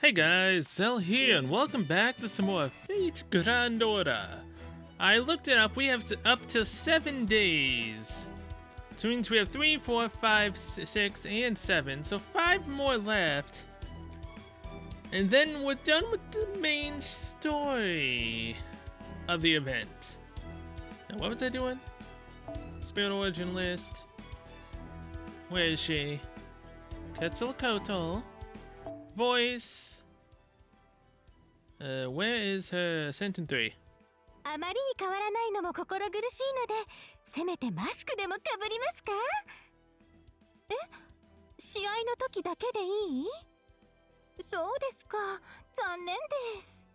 Hey guys, Zell here, and welcome back to some more Fate Grand Order. I looked it up, we have up to 7 days. So means we have 3, 4, 5, 6, and 7, so 5 more left. And then we're done with the main story of the event. Now what was I doing? Spirit Origin List. Where is she? Quetzalcoatl. Voice. Where is her sentence 3? あまりに変わらないのも心苦しいので、せめてマスクでもかぶりますか？え？試合の時だけでいい？そうですか。残念です。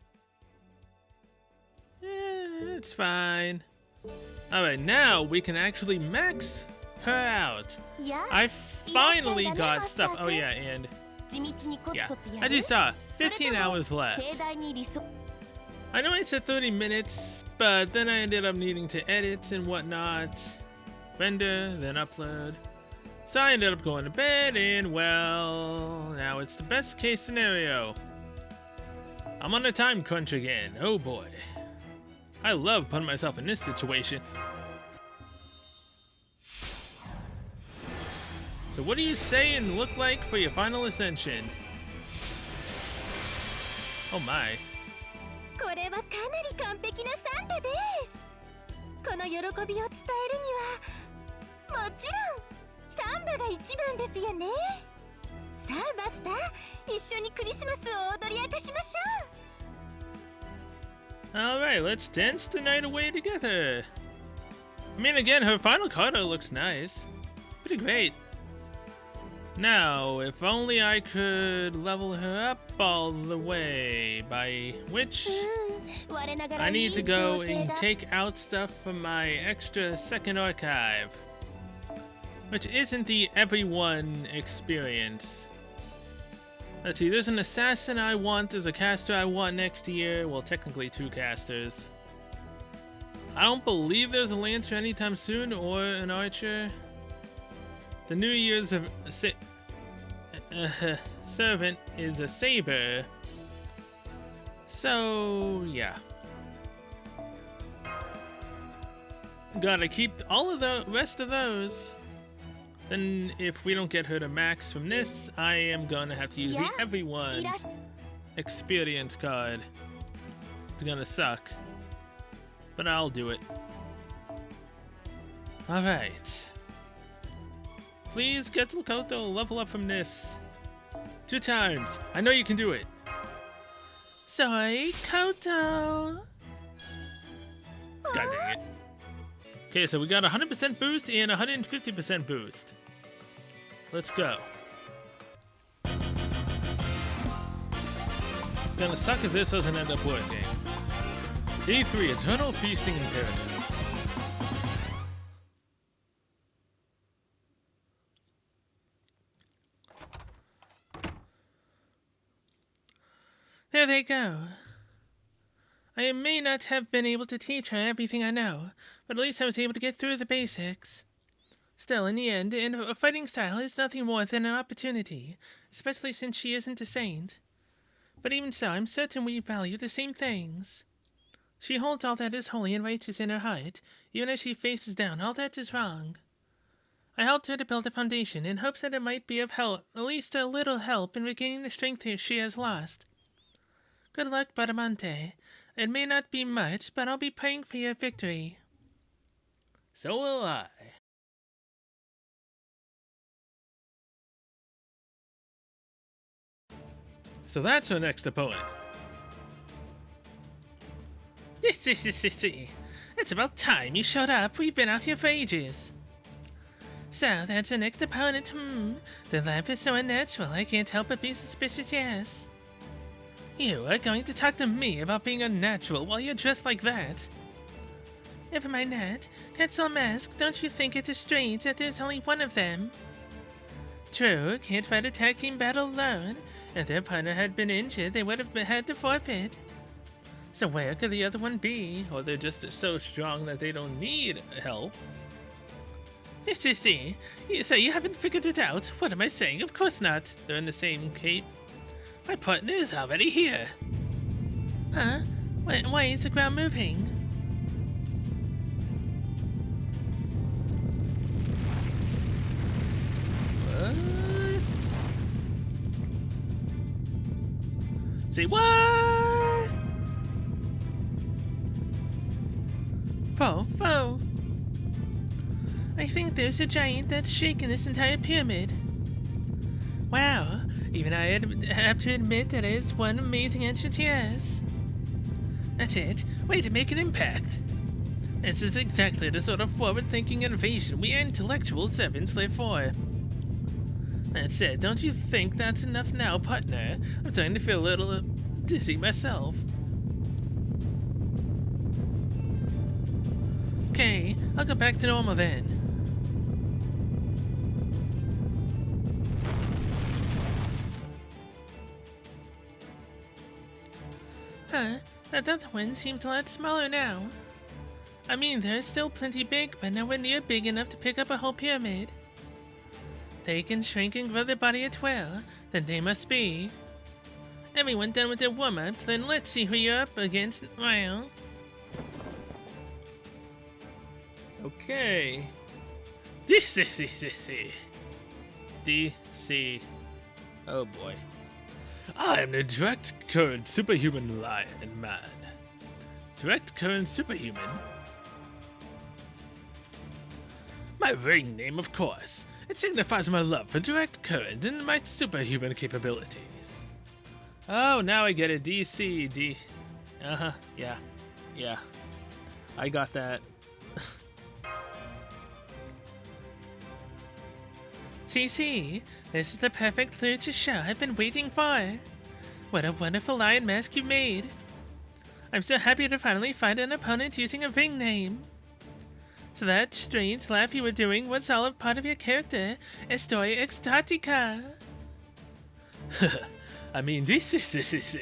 It's fine. Alright, now we can actually max her out. I finally got stuff. Oh yeah, and yeah, I just saw 15 hours left. I know I said 30 minutes, but then I ended up needing to edit and whatnot. Render, then upload. So I ended up going to bed, and well, now it's the best case scenario. I'm on a time crunch again. Oh boy. I love putting myself in this situation. So what do you say and look like for your final ascension? Oh my. これはかなり完璧なサンタです。この喜びを伝えるには、もちろんサンバが一番ですよね。さあマスター、一緒にクリスマスを踊り明かしましょう。 Alright, let's dance the night away together. I mean, again, her final card looks nice. Pretty great. Now, if only I could level her up all the way, by which I need to go and take out stuff from my extra second archive, which isn't the everyone experience. Let's see, there's an assassin I want, there's a caster I want next year, well technically 2 casters. I don't believe there's a lancer anytime soon, or an archer. The New Year's servant is a saber. So, yeah. Gotta keep all of the rest of those. Then, if we don't get her to max from this, I am gonna have to use the everyone experience card. It's gonna suck. But I'll do it. Alright. Please, Quetzalcoatl, level up from this. 2 times. I know you can do it. Sorry, Koto. God dang it. Okay, so we got 100% boost and 150% boost. Let's go. It's gonna suck if this doesn't end up working. Day 3, Eternal Feasting in Paradise. There they go. I may not have been able to teach her everything I know, but at least I was able to get through the basics. Still, in the end, a fighting style is nothing more than an opportunity, especially since she isn't a saint. But even so, I'm certain we value the same things. She holds all that is holy and righteous in her heart, even as she faces down all that is wrong. I helped her to build a foundation in hopes that it might be of help, at least a little help in regaining the strength she has lost. Good luck, Bradamante. It may not be much, but I'll be praying for your victory. So will I. So that's her next opponent. It's about time you showed up. We've been out here for ages. So that's her next opponent. The laugh is so unnatural, I can't help but be suspicious, yes. You are going to talk to me about being unnatural while you're dressed like that? Never mind that. Quetzal Mask, don't you think it is strange that there's only one of them? True, can't fight a tag team battle alone. If their partner had been injured, they would have had to forfeit. So where could the other one be? Or they're just so strong that they don't need help? See, you say you haven't figured it out? What am I saying? Of course not. They're in the same cape. My partner is already here. Huh? Why is the ground moving? What? Say what? Foe. I think there's a giant that's shaken this entire pyramid. Wow, even I have to admit that it is one amazing entrance, yes. That's it. Way to make an impact. This is exactly the sort of forward-thinking innovation we intellectual servants live for. That said, don't you think that's enough now, partner? I'm starting to feel a little dizzy myself. Okay, I'll go back to normal then. Huh? That other one seems a lot smaller now. I mean, they're still plenty big, but nowhere near big enough to pick up a whole pyramid. They can shrink and grow their body at will, then they must be. Everyone done with their warm-ups, then let's see who you're up against. Well. Okay. DC. Oh boy. I am the direct current superhuman lion man. Direct current superhuman? My ring name, of course. It signifies my love for direct current and my superhuman capabilities. Oh, now I get it. DC. Uh-huh. Yeah. I got that. CC, this is the perfect lure to show I've been waiting for. What a wonderful lion mask you made. I'm so happy to finally find an opponent using a ring name. So that strange laugh you were doing was all a part of your character, Estoy Extatica. I mean, this is...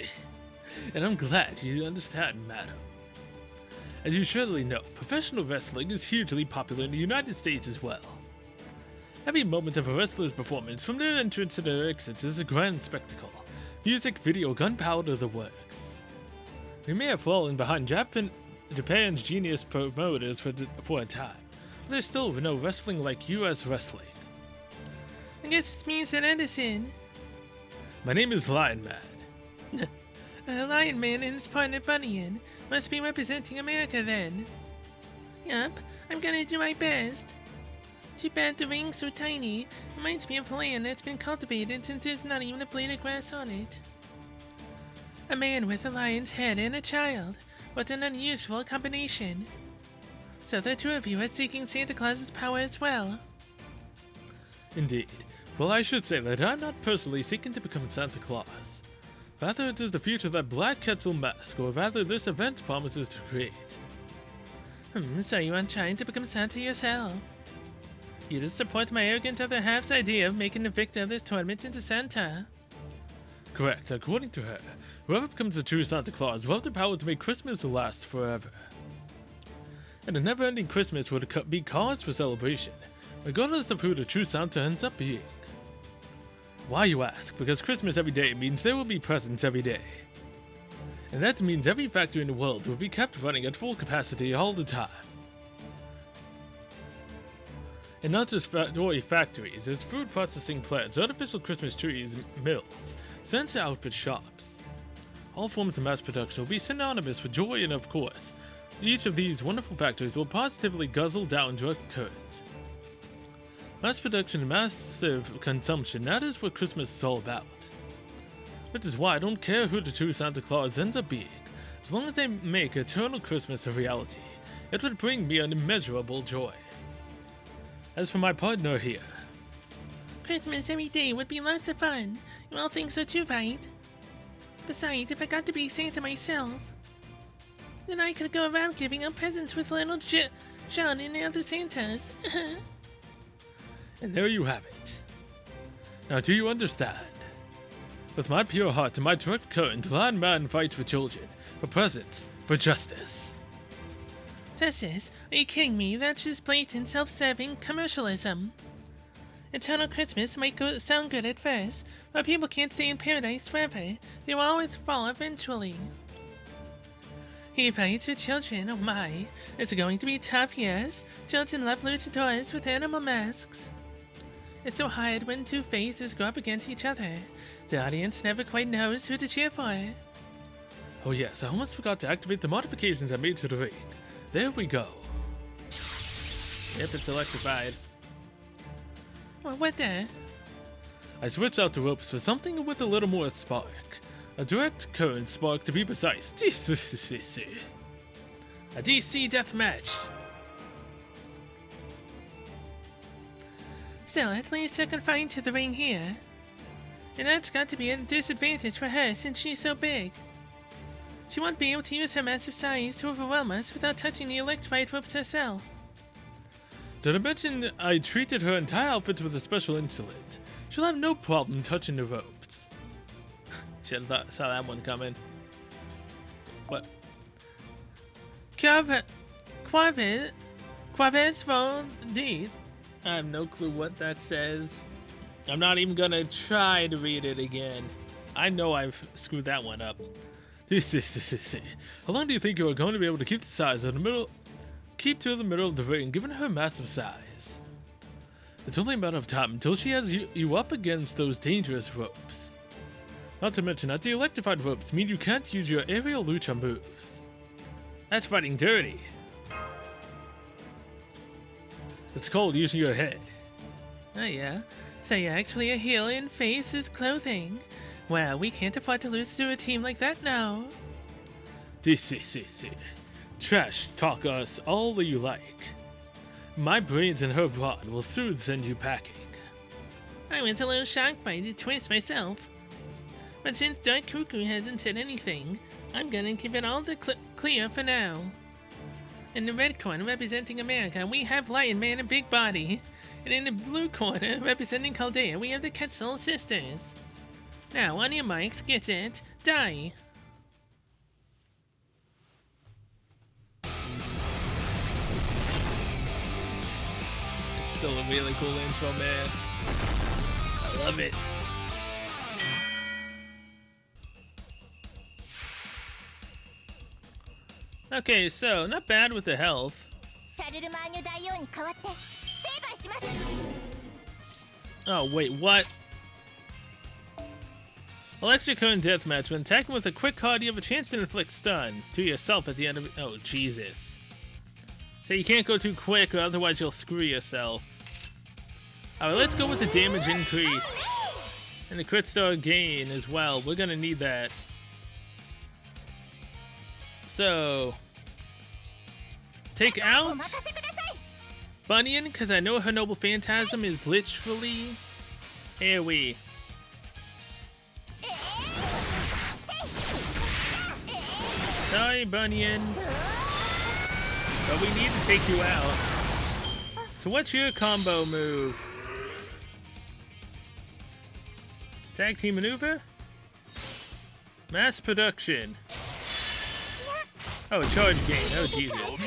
And I'm glad you understand, madam. As you surely know, professional wrestling is hugely popular in the United States as well. Every moment of a wrestler's performance, from their entrance to their exit, is a grand spectacle. Music, video, gunpowder, the works. We may have fallen behind Japan's genius promoters for a time, but there's still no wrestling like U.S. wrestling. I guess it's me, St. Anderson. My name is Lion Man. Lion Man and his partner Bunyan must be representing America then. Yup, I'm gonna do my best. Too bad the ring's so tiny. Reminds me of land that's been cultivated since there's not even a blade of grass on it. A man with a lion's head and a child. What an unusual combination. So the two of you are seeking Santa Claus's power as well. Indeed. Well, I should say that I'm not personally seeking to become Santa Claus. Rather, it is the future that Black Quetzal mask, or rather this event, promises to create. So you aren't trying to become Santa yourself? You just support my arrogant other half's idea of making the victor of this tournament into Santa. Correct. According to her, whoever becomes the true Santa Claus will have the power to make Christmas last forever. And a never-ending Christmas would be cause for celebration, regardless of who the true Santa ends up being. Why, you ask? Because Christmas every day means there will be presents every day. And that means every factory in the world will be kept running at full capacity all the time. And not just toy factories, there's food processing plants, artificial Christmas trees, mills, Santa outfit shops. All forms of mass production will be synonymous with joy, and of course, each of these wonderful factories will positively guzzle down direct current. Mass production and massive consumption, that is what Christmas is all about. Which is why I don't care who the true Santa Claus ends up being, as long as they make eternal Christmas a reality, it would bring me an immeasurable joy. As for my partner here... Christmas every day would be lots of fun. You all think so too, right? Besides, if I got to be Santa myself, then I could go around giving out presents with little John and the other Santas. And there you have it. Now do you understand? With my pure heart and my direct current, Lion Man fights for children, for presents, for justice. Justice? Are you kidding me? That's just blatant self-serving commercialism. Eternal Christmas might sound good at first, but people can't stay in paradise forever. They will always fall eventually. He fights for children, oh my. It's going to be tough, yes. Children love luchadors with animal masks. It's so hard when two faces go up against each other. The audience never quite knows who to cheer for. Oh yes, I almost forgot to activate the modifications I made to the ring. There we go. Yep, it's electrified. Well, what the? I switched out the ropes for something with a little more spark. A direct current spark to be precise. A DC deathmatch. Still, at least they're confined to the ring here. And that's got to be a disadvantage for her since she's so big. She won't be able to use her massive size to overwhelm us without touching the electrified ropes herself. Did I mention I treated her entire outfit with a special insulate? She'll have no problem touching the ropes. Should have saw that one coming. What? Quaves indeed. I have no clue what that says. I'm not even gonna try to read it again. I know I've screwed that one up. How long do you think you are going to be able to keep the size of the middle? Keep to the middle of the ring, given her massive size. It's only a matter of time until she has you up against those dangerous ropes. Not to mention that the electrified ropes mean you can't use your aerial lucha moves. That's fighting dirty. It's called using your head. Oh yeah? So you're actually a heel in face's clothing. Well, we can't afford to lose to a team like that now. Trash talk us all that you like. My brains and her blood will soon send you packing. I was a little shocked by the twist myself. But since Dark Cuckoo hasn't said anything, I'm gonna give it all the clear for now. In the red corner representing America, we have Lion Man and Big Body. And in the blue corner representing Chaldea, we have the Quetzal Sisters. Now, on your mics, get it, die! It's still a really cool intro, man. I love it. Okay, so not bad with the health. Oh, wait, what? Electric Current Deathmatch. When attacking with a quick card, you have a chance to inflict stun to yourself at the end of it. Oh, Jesus. So you can't go too quick or otherwise you'll screw yourself. Alright, let's go with the damage increase. And the crit star gain as well. We're gonna need that. So... take out Bunyan, because I know her Noble Phantasm is literally AoE. Sorry, Bunyan. But we need to take you out. So what's your combo move? Tag team maneuver? Mass production. Oh, charge gain. Oh, Jesus.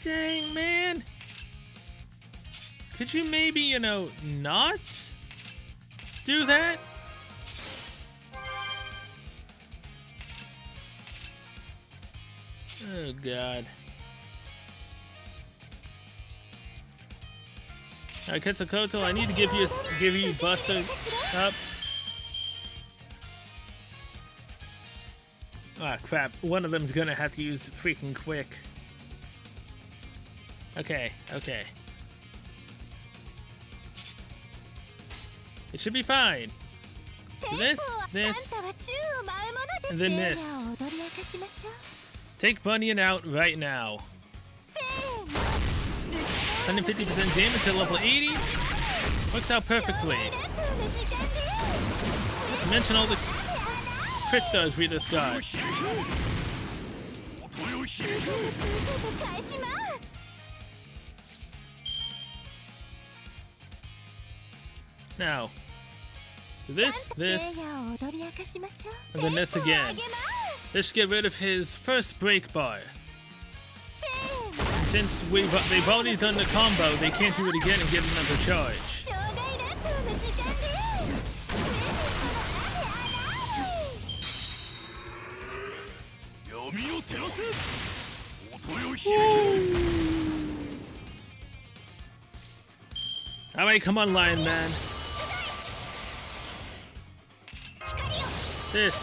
Dang, man. Could you maybe, you know, not do that? Oh, God. Alright, Quetzalcoatl, I need to give you Buster up. Ah, crap. One of them's gonna have to use freaking quick. Okay, okay. It should be fine. This, and then this. Take Bunyan out right now. 150% damage at level 80. Works out perfectly. Not to mention all the crit stars we just got. Now, this, and then this again. Let's get rid of his first break bar. since they've already done the combo, they can't do it again and get another charge. 障害乱闘の時間です。プレゼントの雨闇を照らせ。音よ響け。 Alright, come on, Lion Man. This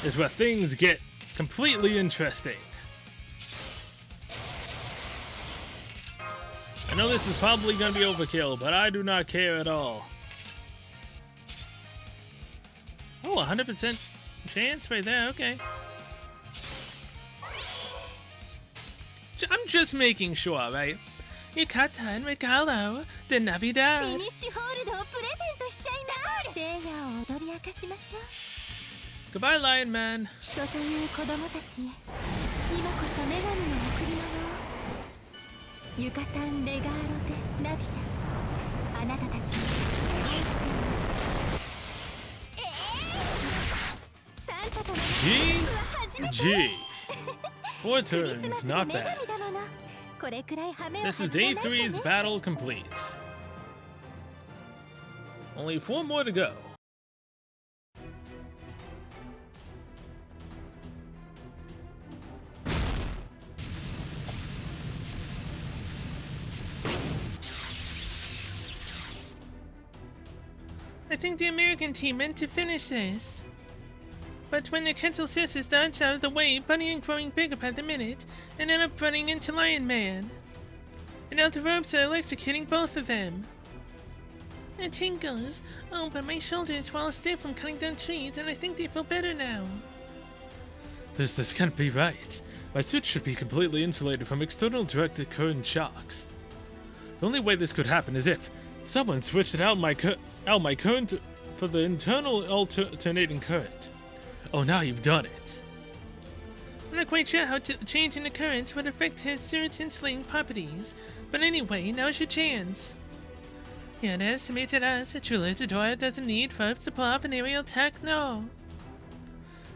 is where things get completely interesting. I know this is probably going to be overkill, but I do not care at all. Oh, 100% chance right there, okay. I'm just making sure, right? Yukatan Regalo de フィ Navidad. ニッシュホールドをプレゼントしちゃいます。聖夜を踊り明かしましょう。 Goodbye, Lion Man. 人という子供たちへ今こそ女神の贈り物を。ユカタンレガーロでナビダ、あなたたちを愛しています。サンタとの仲良くは初めて。 G. Four クリスマ turns, スの not 女 bad. 神だもの。これくらい羽目を This 外 is さない day と 3's ね。 battle complete. Only 4 more to go. I think the American team meant to finish this. But when the Kettle Sisters dodged out of the way, Bunny and growing bigger by the minute, and ended up running into Lion Man. And now the ropes are electrocuting both of them. It tingles. Oh, but my shoulders were all stiff from cutting down trees, and I think they feel better now. This can't be right. My suit should be completely insulated from external direct current shocks. The only way this could happen is if someone switched out my current for the internal alternating current. Oh, now you've done it. I'm not quite sure how changing the currents would affect his suit's insulating properties, but anyway, now's your chance. You underestimated us. A true luchador doesn't need ropes to pull off an aerial attack, no.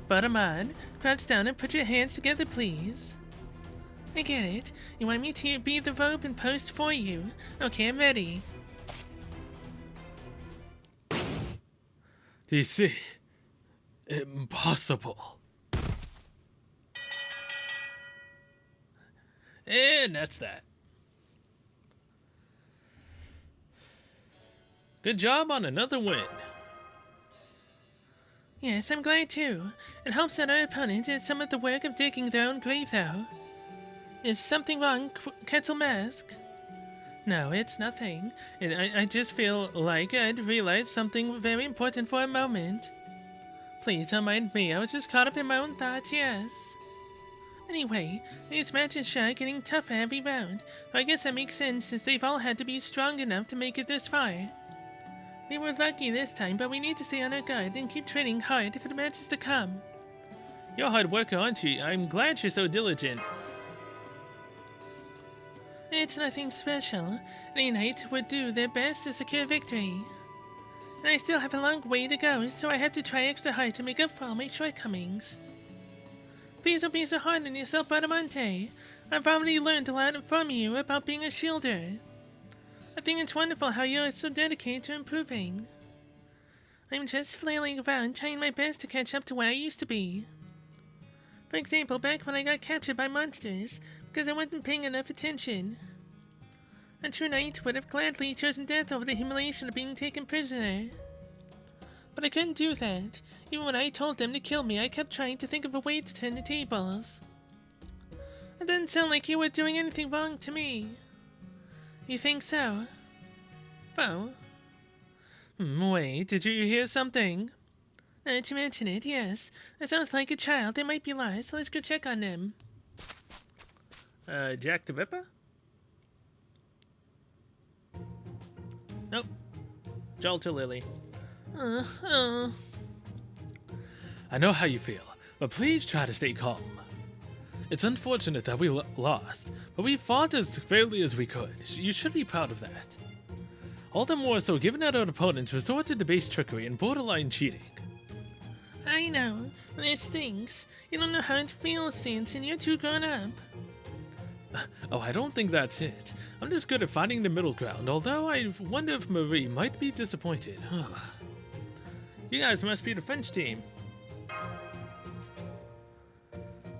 Bottom on, crouch down and put your hands together, please. I get it. You want me to be the rope and post for you. Okay, I'm ready. DC. Impossible. And that's that. Good job on another win. Yes, I'm glad too. It helps that our opponent did some of the work of digging their own grave, though. Is something wrong, Quetzal Mask? No, it's nothing. I just feel like I'd realized something very important for a moment. Please don't mind me, I was just caught up in my own thoughts, yes. Anyway, these matches are getting tougher every round, but I guess that makes sense since they've all had to be strong enough to make it this far. We were lucky this time, but we need to stay on our guard and keep training hard for the matches to come. You're a hard worker, aren't you? I'm glad you're so diligent. It's nothing special. Any knight would do their best to secure victory. And I still have a long way to go, so I had to try extra hard to make up for all my shortcomings. Please don't be so hard on yourself, Bradamante. I've already learned a lot from you about being a shielder. I think it's wonderful how you're so dedicated to improving. I'm just flailing around trying my best to catch up to where I used to be. For example, back when I got captured by monsters because I wasn't paying enough attention. A true knight would have gladly chosen death over the humiliation of being taken prisoner. But I couldn't do that. Even when I told them to kill me, I kept trying to think of a way to turn the tables. It doesn't sound like you were doing anything wrong to me. You think so? Well... wait, did you hear something? To mention it, yes. That sounds like a child. They might be lost. Let's go check on them. Jack the Ripper? Nope. Jolter Lily. I know how you feel, but please try to stay calm. It's unfortunate that we lost, but we fought as fairly as we could. You should be proud of that. All the more so given that our opponents resorted to base trickery and borderline cheating. I know. It stinks. You don't know how it feels, Samson. You're too grown up. Oh, I don't think that's it. I'm just good at finding the middle ground, although I wonder if Marie might be disappointed. You guys must be the French team.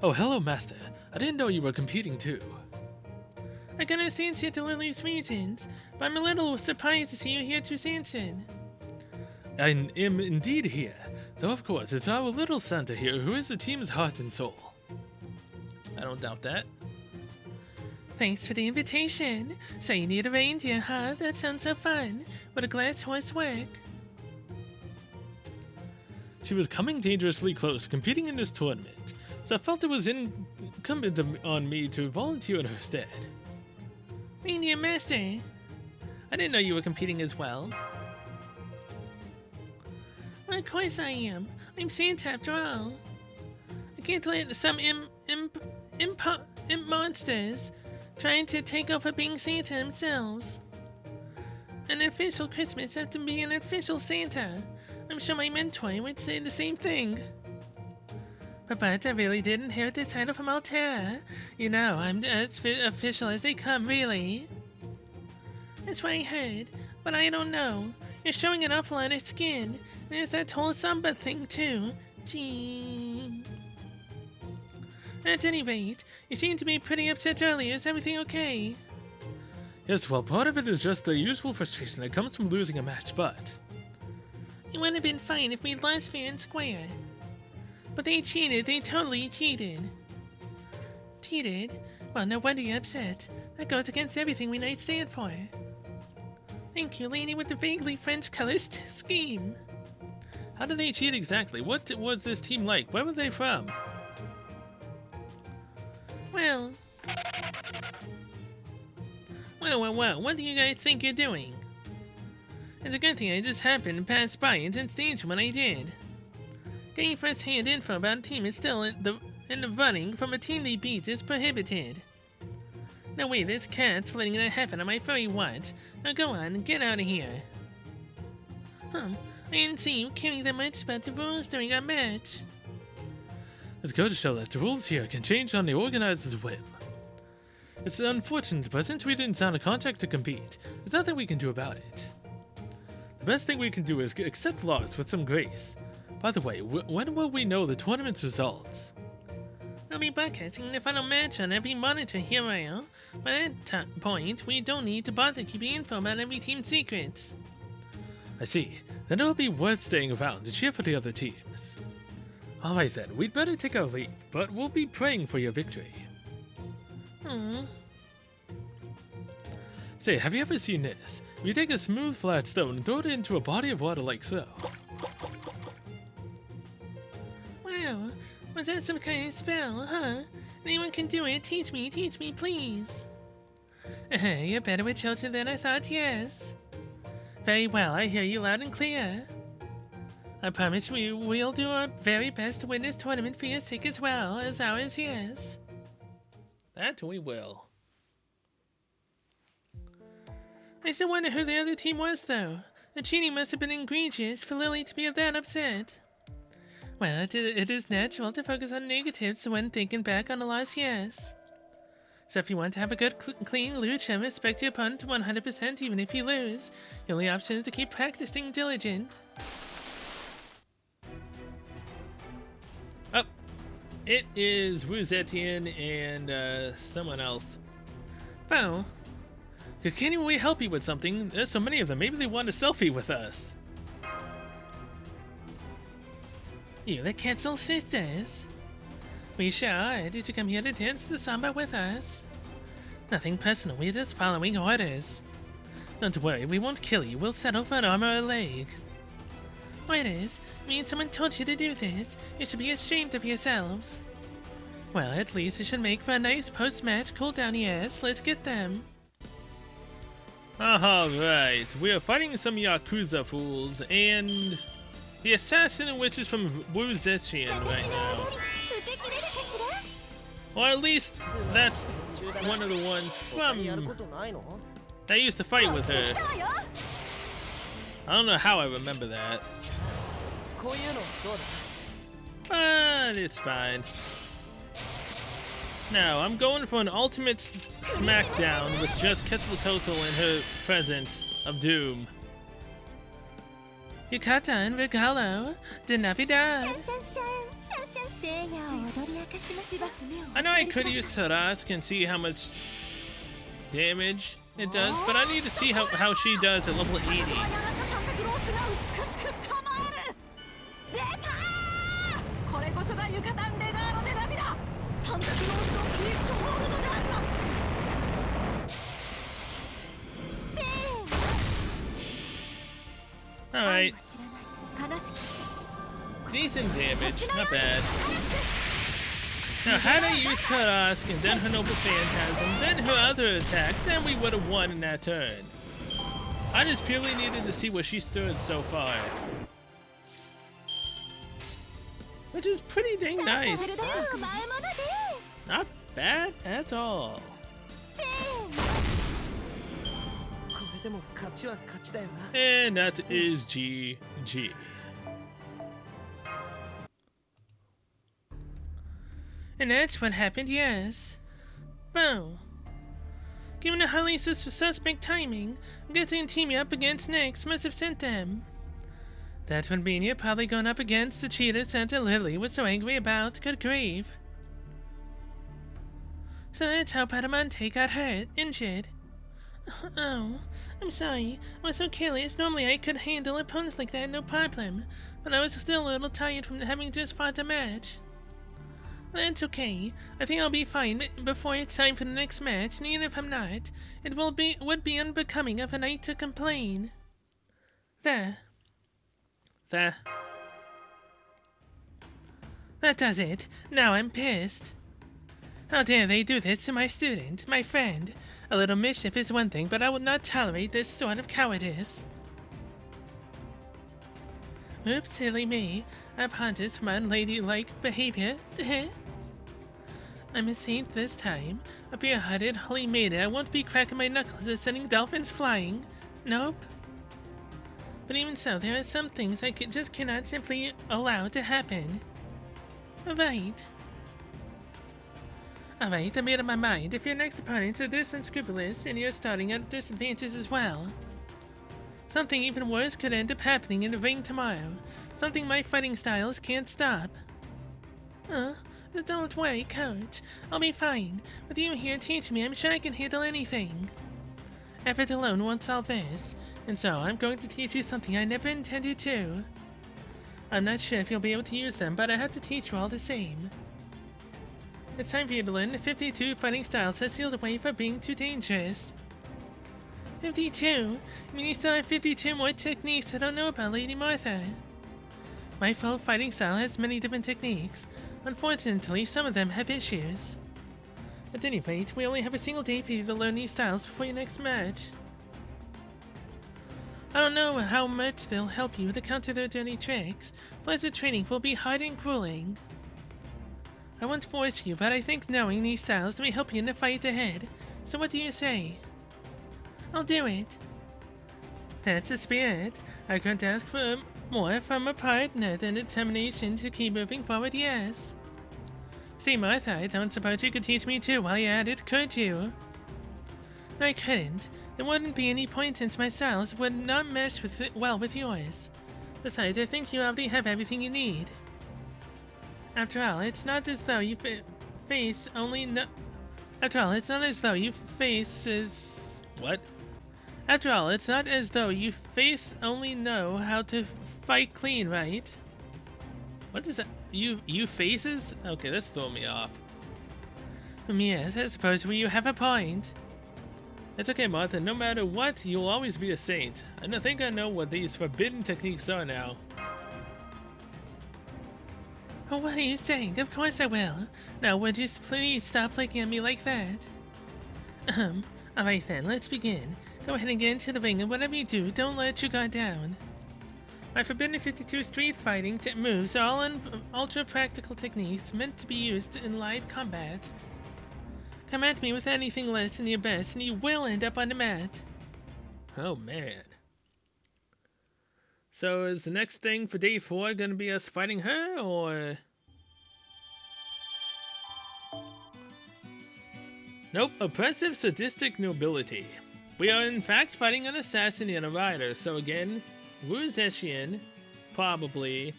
Oh, hello, Master. I didn't know you were competing too. I can understand Santa Lily's reasons, but I'm a little surprised to see you here too, Samson. I am indeed here, though of course it's our little Santa here who is the team's heart and soul. I don't doubt that. Thanks for the invitation. So you need a reindeer, huh? That sounds so fun. Would a glass horse work? She was coming dangerously close to competing in this tournament, so I felt it was incumbent on me to volunteer in her stead. Reindeer Master. I didn't know you were competing as well. Well, of course I am. I'm Santa after all. I can't let some imp monsters trying to take over being Santa themselves. An official Christmas has to be an official Santa. I'm sure my mentor would say the same thing. But I really did inherit this title from Altera. You know, I'm as official as they come, really. That's what I heard, but I don't know. You're showing an awful lot of skin. There's that whole Samba thing, too. Gee. At any rate, you seemed to be pretty upset earlier. Is everything okay? Yes, well, part of it is just the usual frustration that comes from losing a match, but... It would have been fine if we'd lost fair and square. But they cheated. They totally cheated. Cheated? Well, no wonder you're upset. That goes against everything we Knights stand for. Thank you, lady with the vaguely French colors scheme. How did they cheat exactly? What was this team like? Where were they from? Well, what do you guys think you're doing? It's a good thing I just happened to pass by Intense Danger when I did. Getting first-hand info about a team is still in the running from a team they beat is prohibited. No way, this cat's letting that happen on my furry watch. Now go on, get out of here. I didn't see you caring that much about the rules during our match. It's good to show that the rules here can change on the organizer's whim. It's unfortunate, but since we didn't sign a contract to compete, there's nothing we can do about it. The best thing we can do is accept loss with some grace. By the way, when will we know the tournament's results? We'll be broadcasting the final match on every monitor hero. By that point, we don't need to bother keeping info about every team's secrets. I see. Then it'll be worth staying around to cheer for the other teams. Alright then, we'd better take our leave, but we'll be praying for your victory. Say, have you ever seen this? You take a smooth flat stone and throw it into a body of water like so. Wow, was that some kind of spell, huh? Anyone can do it. Teach me, please. You're better with children than I thought, yes. Very well, I hear you loud and clear. I promise we'll do our very best to win this tournament for your sake as well as ours, yes. That we will. I still wonder who the other team was, though. The cheating must have been egregious for Lily to be that upset. Well, it is natural to focus on negatives when thinking back on a loss, yes. So if you want to have a good, clean lucha and respect your opponent 100% even if you lose, your only option is to keep practicing diligent. Oh, it is Rouzettian and someone else. Oh. Can we help you with something? There's so many of them. Maybe they want a selfie with us. You the Quetzal sisters? We sure are. Did you come here to dance the samba with us? Nothing personal, we're just following orders. Don't worry, we won't kill you. We'll settle for an arm or a leg. Orders? You mean someone told you to do this? You should be ashamed of yourselves. Well, at least it should make for a nice post-match cool-down, yes. Let's get them. Alright, we are fighting some Yakuza fools and the assassin which is from Rouzettian right now. Or at least that's one of the ones from that used to fight with her. I don't know how I remember that. But it's fine. Now, I'm going for an ultimate smackdown with just Quetzalcoatl and her present of doom. Yukata and Regalo de シャ Navidad. ンシャンシャンシャンシャン聖夜を踊り明かしましょう I know I could use Tarask and see how much damage it does, but I need to see how she does at level 80. サンタクロースが美しく構える出たーこれこそがユカタンレガーロで涙サンタクロースのフィッシュホールドでありますせーの Alright, 知らない悲しき decent damage, not bad. Now, had I used Tarask and then her Noble Phantasm, then her other attack, then we would have won in that turn. I just purely needed to see where she stood so far. Which is pretty dang サンタ nice. フルド前物です Not bad at all. せーのこれでも勝ちは勝ちだよな。 And that is GG. And that's what happened, yes. Well, given the highly suspect timing, getting team up against next must have sent them. That would mean you're probably going up against the cheater Santa Lily was so angry about. Good grief. So that's how Padamante got hurt, injured. Oh, I'm sorry. I was so careless. Normally I could handle opponents like that, no problem. But I was still a little tired from having just fought a match. That's okay. I think I'll be fine before it's time for the next match, and even if I'm not, it would be unbecoming of a knight to complain. There. That does it. Now I'm pissed. How dare they do this to my student, my friend? A little mischief is one thing, but I would not tolerate this sort of cowardice. Oops, silly me. I apologize for my unladylike behavior. I'm a saint this time. A pure-hearted holy maiden. I won't be cracking my knuckles at sending dolphins flying. Nope. But even so, there are some things I just cannot simply allow to happen. Alright, I made up my mind. If your next opponents are this unscrupulous, and you're starting at a disadvantage as well, something even worse could end up happening in the ring tomorrow. Something my fighting styles can't stop. Don't worry, coach. I'll be fine. With you here teaching me, I'm sure I can handle anything. Effort alone won't solve this, and so I'm going to teach you something I never intended to. I'm not sure if you'll be able to use them, but I have to teach you all the same. It's time for you to learn the 52 fighting styles that sealed away for being too dangerous. 52? You mean you still have 52 more techniques I don't know about, Lady Martha? My full fighting style has many different techniques. Unfortunately, some of them have issues. At any rate, we only have a single day for you to learn these styles before your next match. I don't know how much they'll help you to counter their dirty tricks, plus the training will be hard and grueling. I won't force you, but I think knowing these styles may help you in the fight ahead. So what do you say? I'll do it. That's the spirit. I couldn't ask for more from a partner than determination to keep moving forward, yes. See, Martha, I don't suppose you could teach me too while you're at it, could you? No, I couldn't. There wouldn't be any point since my styles would not mesh well with yours. Besides, I think you already have everything you need. After all, it's not as though you face only no... After all, it's not as though you faces... What? After all, it's not as though you only know how to fight clean, right? What is that? You faces? Okay, that's throwing me off. Yes, I suppose you have a point. It's okay, Martha. No matter what, you'll always be a saint. And I think I know what these forbidden techniques are now. Oh, what are you saying? Of course I will. Now, would you please stop looking at me like that? Alright then, let's begin. Go ahead and get into the ring, and whatever you do, don't let your guard down. My Forbidden 52 street fighting moves are all ultra-practical techniques meant to be used in live combat. Come at me with anything less than your best, and you will end up on the mat. Oh, man. So is the next thing for day 4 gonna be us fighting her, or... Nope, oppressive, sadistic nobility. We are in fact fighting an assassin and a rider, so again, Wuzeshian, probably.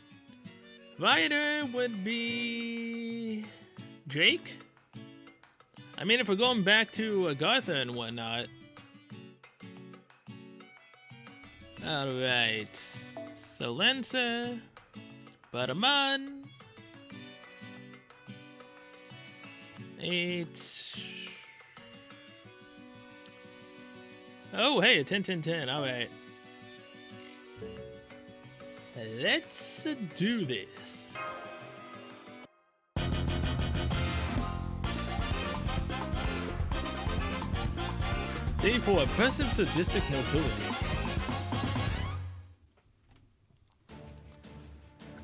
Rider would be... Drake? I mean, if we're going back to Agartha and whatnot. Alright. So Lancer, Baraman, 8. Oh, hey, a 10-10-10, alright. Let's do this. Day 4, Oppressive Sadistic Nobility.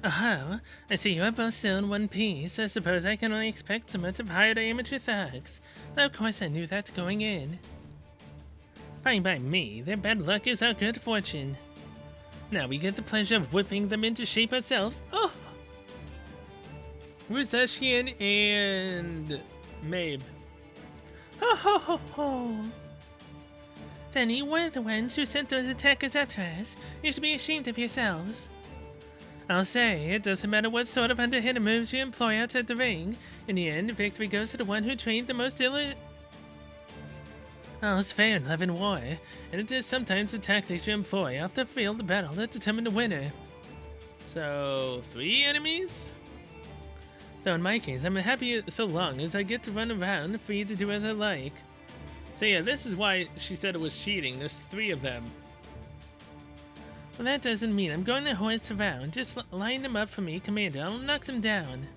Oh, I see you are both still in one piece. I suppose I can only expect so much of hired amateur thugs. Though of course I knew that going in. Fine by me, their bad luck is our good fortune. Now we get the pleasure of whipping them into shape ourselves. Oh! Wuzeshian and Mabe. Ho ho ho ho! Then you were the ones who sent those attackers after us. You should be ashamed of yourselves. I'll say, it doesn't matter what sort of underhanded moves you employ outside the ring. In the end, victory goes to the one who trained the most All's fair in love and war, and it is sometimes the tactics you employ off the field of battle that determine the winner. So, 3 enemies? Though in my case, I'm happy so long as I get to run around free to do as I like. So yeah, this is why she said it was cheating. There's 3 of them. Well, that doesn't mean I'm going to hoist around. Just line them up for me, Commander. I'll knock them down.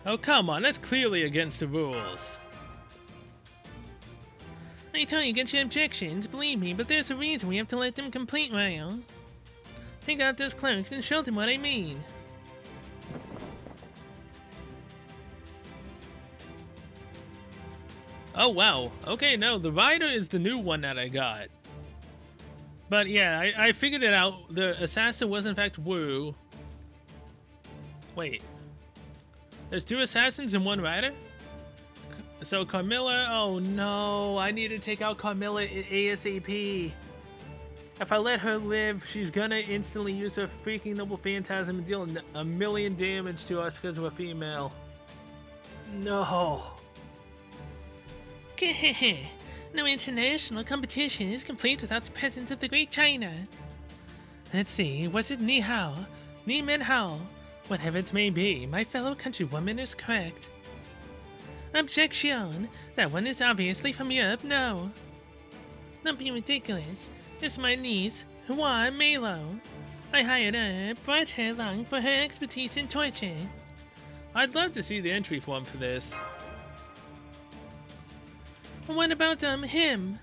Oh, come on. That's clearly against the rules. I totally get your objections, believe me, but there's a reason we have to let them complete rail. Take out those cloaks and show them what I mean. Oh, wow. Okay, no, the rider is the new one that I got. But yeah, I figured it out. The assassin was in fact Wu. Wait. There's 2 assassins and 1 rider? So Carmilla, oh no, I need to take out Carmilla ASAP. If I let her live, she's gonna instantly use her freaking noble phantasm and deal 1,000,000 damage to us because we're female. No. No international competition is complete without the presence of the Great China. Let's see, was it Ni Hao? Ni Men Hao? Whatever it may be, my fellow countrywoman is correct. Objection! That one is obviously from Europe, no. Don't be ridiculous. It's my niece, Hua Melo. I hired her, brought her along for her expertise in torture. I'd love to see the entry form for this. What about, him?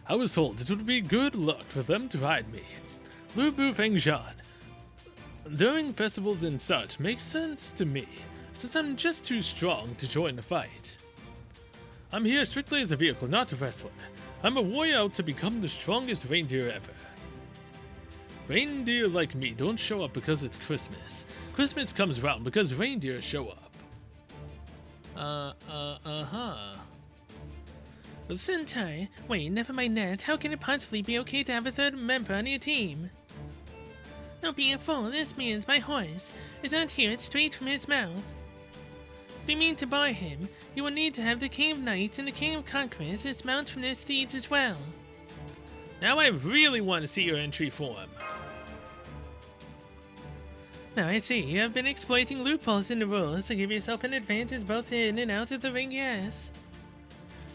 I was told it would be good luck for them to hide me. Lu Bu Fengjian. During festivals and such makes sense to me, since I'm just too strong to join the fight. I'm here strictly as a vehicle, not a wrestler. I'm a warrior out to become the strongest reindeer ever. Reindeer like me don't show up because it's Christmas. Christmas comes around because reindeer show up. Sentai, wait, never mind that. How can it possibly be okay to have a third member on your team? Don't be a fool, this man's my horse. Is not hear it straight from his mouth. If you mean to buy him, you will need to have the King of Knights and the King of Conquerors dismount from their steeds as well. Now I really want to see your entry form. Now I see, you have been exploiting loopholes in the rules to give yourself an advantage both in and out of the ring, yes.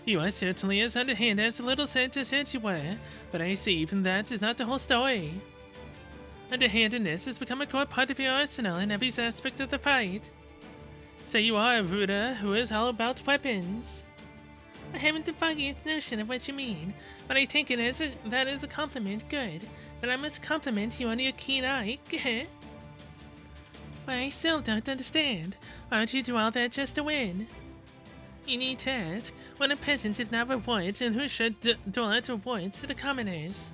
You are certainly as underhand as the little Santa said you were, but I see even that is not the whole story. Underhandedness has become a core part of your arsenal in every aspect of the fight. So you are a Ruda who is all about weapons. I haven't the foggiest notion of what you mean, but I take it as that is a compliment. Good. Then I must compliment you on your keen eye. But I still don't understand. Why would you do all that just to win? You need to ask, what are peasants if not rewards, and who should dole out rewards to the commoners?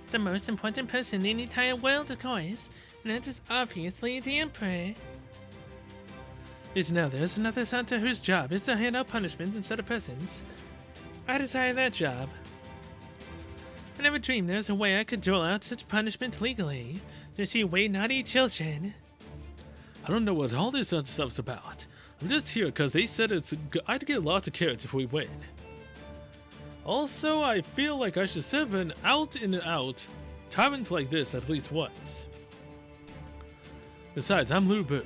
The most important person in the entire world, of course, and that is obviously the Emperor. There's another Santa whose job is to hand out punishment instead of presents. I desire that job. I never dreamed there's a way I could dole out such punishment legally to see way naughty children. I don't know what all this other stuff's about. I'm just here because they said I'd get lots of carrots if we win. Also, I feel like I should serve an out and out tyrant like this at least once. Besides, I'm Lubu.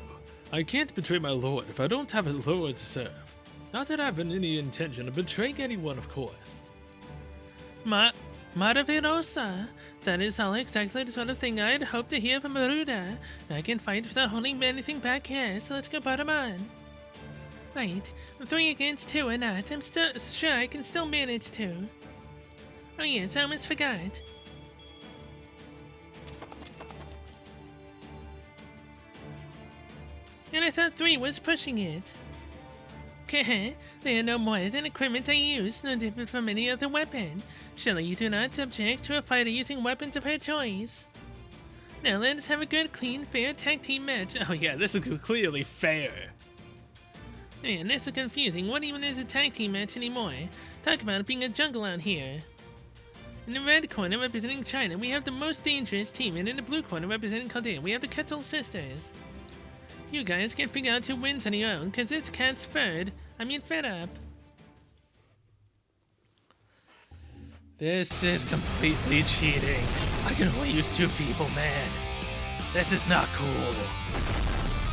I can't betray my lord if I don't have a lord to serve. Not that I have any intention of betraying anyone, of course. Maravillosa. That is all exactly the sort of thing I'd hoped to hear from Maruda. I can fight without holding anything back here, so let's go put him on. Right, 3 against 2 or not, I'm still sure I can still manage to. Oh yes, I almost forgot. And I thought 3 was pushing it. They are no more than equipment I use, no different from any other weapon. Surely you do not object to a fighter using weapons of her choice. Now let us have a good, clean, fair tag team match. Oh yeah, this is clearly fair. Man, this is confusing. What even is a tag team match anymore? Talk about it being a jungle out here. In the red corner representing China, we have the most dangerous team, and in the blue corner representing Korea, we have the Quetzal sisters. You guys can figure out who wins on your own, cause this cat's fed up. This is completely cheating. I can only use 2 people, man. This is not cool.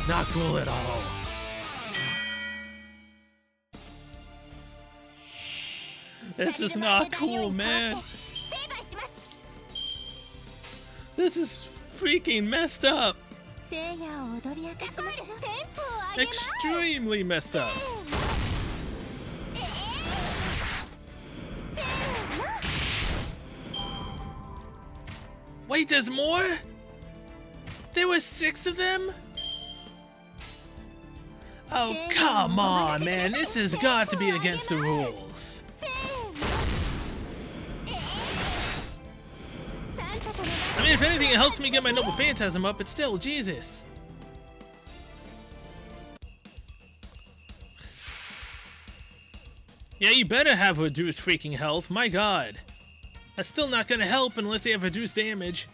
Not cool at all. This is not cool, man. This is freaking messed up. Extremely messed up. Wait, there's more? There were 6 of them? Oh, come on, man. This has got to be against the rules. I mean, if anything, it helps me get my Noble Phantasm up, but still, Jesus. Yeah, you better have reduced freaking health, my god. That's still not gonna help unless they have reduced damage.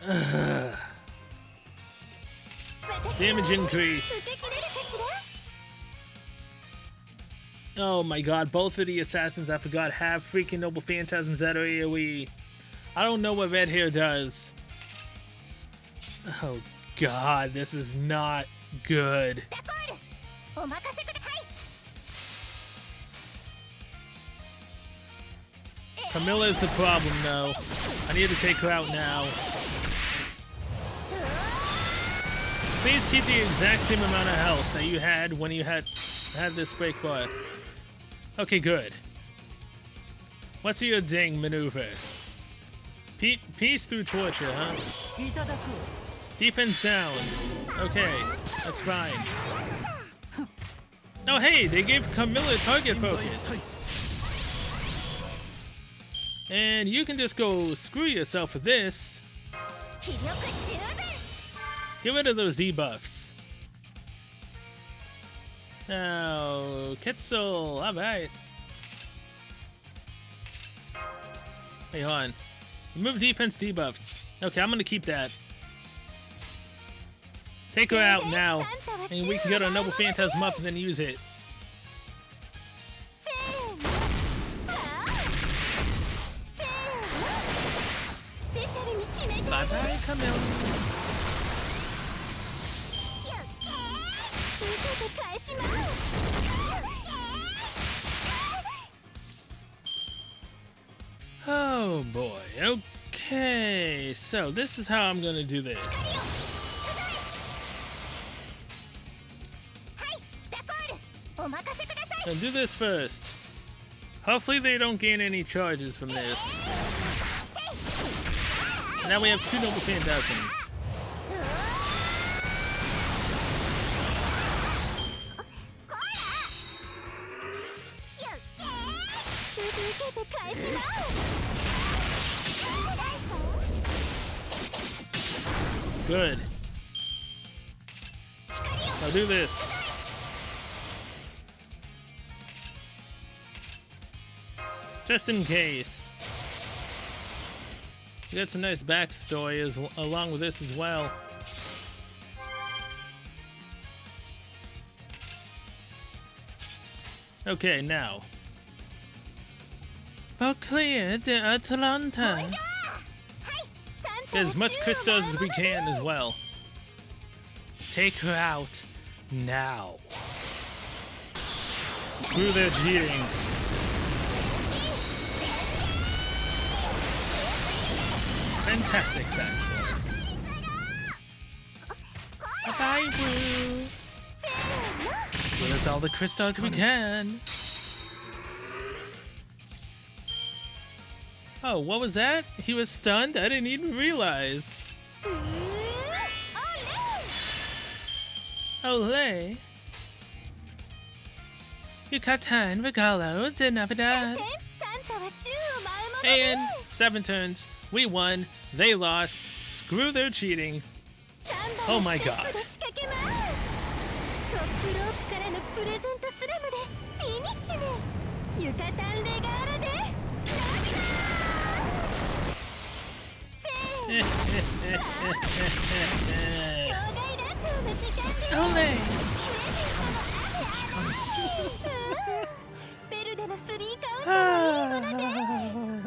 Ugh. Damage increase. Oh my god, both of the assassins I forgot have freaking Noble Phantasms that are AoE. I don't know what red hair does. Oh god, this is not good. Camilla is the problem though. I need to take her out now. Please keep the exact same amount of health that you had when you had this break bar. Okay, good. What's your dang maneuver? Peace through torture, huh? Defense down. Okay, that's fine. Oh hey, they gave Camilla target focus. And you can just go screw yourself with this. Get rid of those debuffs. Now, Quetzal, alright. Hey, hold on. Remove defense debuffs. Okay, I'm gonna keep that. Take her out now, and we can get our Noble Phantasm up and then use it. Bye-bye, Camille. Oh boy, okay, so this is how I'm gonna do this. I'll do this first. Hopefully they don't gain any charges from this. And now we have 2 Noble Phantasms. Good. I'll do this. Just in case. We got some nice backstory along with this as well. Okay, now. Clear the Atalanta. Get as much crystals as we can as well. Take her out now. Screw their cheating. Fantastic backstory. Bye, Woo. Give us all the crystals we can. Oh, what was that? He was stunned? I didn't even realize. Olé. Yucatan Regalo de Navidad. And 7 turns. We won. They lost. Screw their cheating. Oh my god.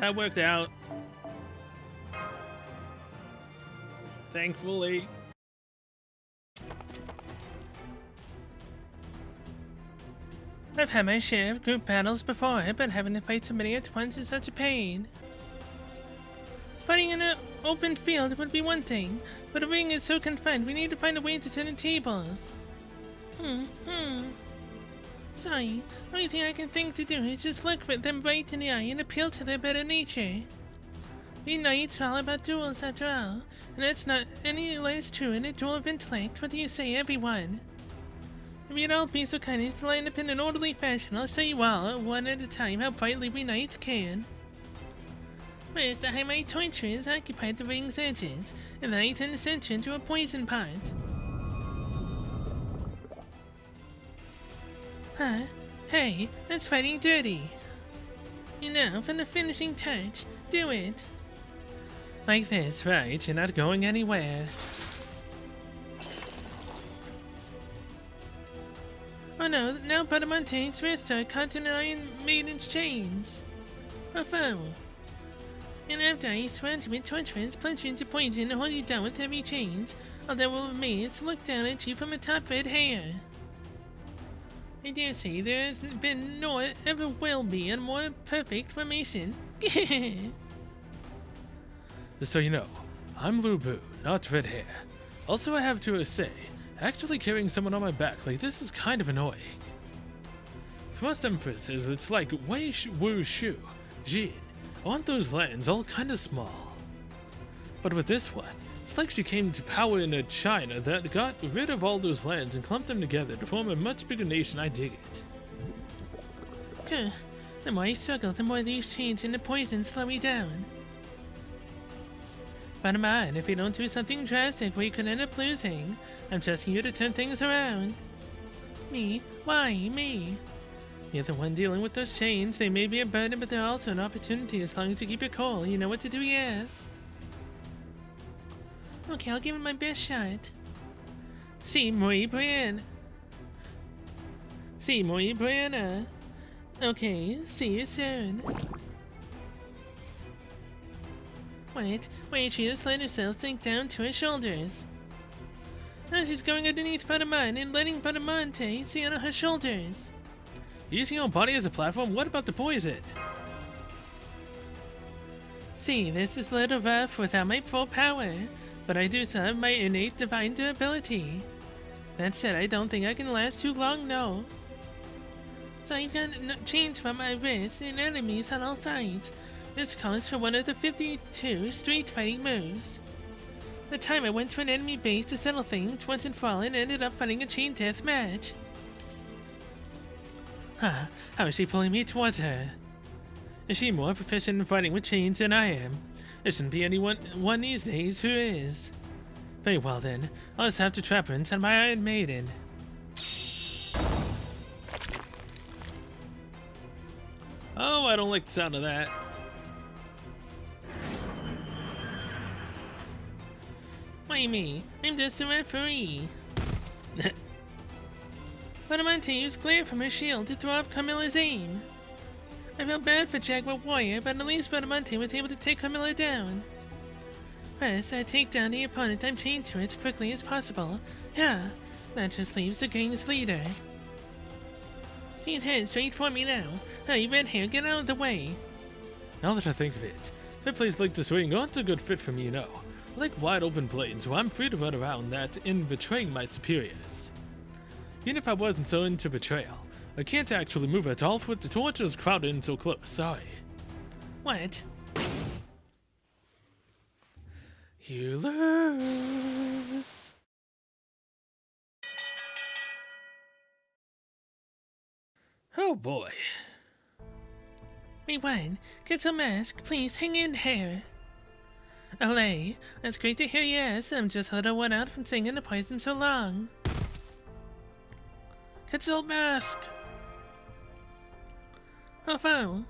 That worked out. Thankfully. I've had my share of group battles before, but having to fight so many at once is such a pain. Fighting in an open field would be one thing, but a ring is so confined we need to find a way to turn the tables. Sorry, the only thing I can think to do is just look them right in the eye and appeal to their better nature. We knights are all about duels after all, and that's not any less true in a duel of intellect. What do you say, everyone? If you'd all be so kind as to line up in an orderly fashion, I'll show you all, one at a time, how brightly we knights can. First, I have my torturers occupied the ring's edges, and then I turn the center into a poison pot. Huh? Hey, that's fighting dirty. And now for the finishing touch. Do it. Like this, right? You're not going anywhere. Oh no, now Badamante's wrists are caught in Iron Maiden's chains. A foe. And after I surround you with torturers, plunge you into poison and hold you down with heavy chains, all that will remain is to look down at you from atop red hair. I dare say there has been nor ever will be a more perfect formation. Just so you know, I'm Lubu, not red hair. Also, I have to say, actually carrying someone on my back like this is kind of annoying. With most empresses, it's like Wei Wu Shu, Jin. I want those lands all kind of small. But with this one, it's like she came to power in a China that got rid of all those lands and clumped them together to form a much bigger nation. I dig it. The more I struggle, the more these chains and the poison slow me down. Bottom line, if we don't do something drastic, we could end up losing. I'm trusting you to turn things around. Me? Why me? You're the one dealing with those chains. They may be a burden, but they're also an opportunity as long as you keep your cool. You know what to do, yes? Okay, I'll give it my best shot. Sí, muy bien. Sí, muy buena. Okay, see you soon. Wait, she just let herself sink down to her shoulders. Now she's going underneath Badaman and letting Badamante see on her shoulders. Using your body as a platform? What about the poison? See, this is a little rough without my full power, but I do still have my innate divine durability. That said, I don't think I can last too long, no. So I've got chains from my wrists and enemies on all sides. This calls for one of the 52 street fighting moves. The time I went to an enemy base to settle things once and for all and ended up fighting a chain death match. Huh, how is she pulling me towards her? Is she more proficient in fighting with chains than I am? There shouldn't be anyone these days who is. Very well then, I'll just have to trap her inside my Iron Maiden. Oh, I don't like the sound of that. Why me? I'm just a referee. Badamonte used glare from her shield to throw off Carmilla's aim. I felt bad for Jaguar Warrior, but at least Badamonte was able to take Carmilla down. First, I take down the opponent I'm chained to as quickly as possible. Yeah, that just leaves the gang's leader. He's headed straight for me now. Hey, red hair, get out of the way. Now that I think of it, that place like this ring aren't a good fit for me, you know. I like wide open plains where I'm free to run around that in betraying my superiors. Even if I wasn't so into betrayal, I can't actually move at all with the torches crowded in so close, sorry. What? You lose. Oh boy. We won. Get some mask, please hang in here. Olay, that's great to hear, yes. I'm just a little worn out from singing the poison so long. Cancel mask! Oh, foe.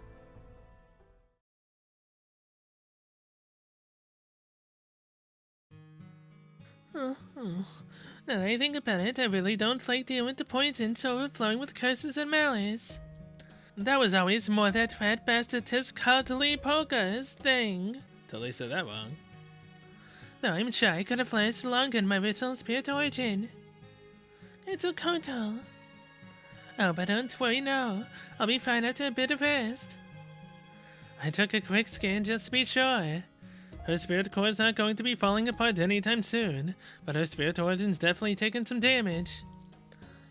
Oh. Now that I think about it, I really don't like dealing with the poisons overflowing with curses and malice. That was always more that rat bastard Tiscardly Polka's thing. Totally said that wrong. Though I'm sure I could have lasted longer in my original spirit origin. It's a Kotal. Oh, but don't worry, no. I'll be fine after a bit of rest. I took a quick scan just to be sure. Her spirit core is not going to be falling apart anytime soon, but her spirit origin's definitely taken some damage.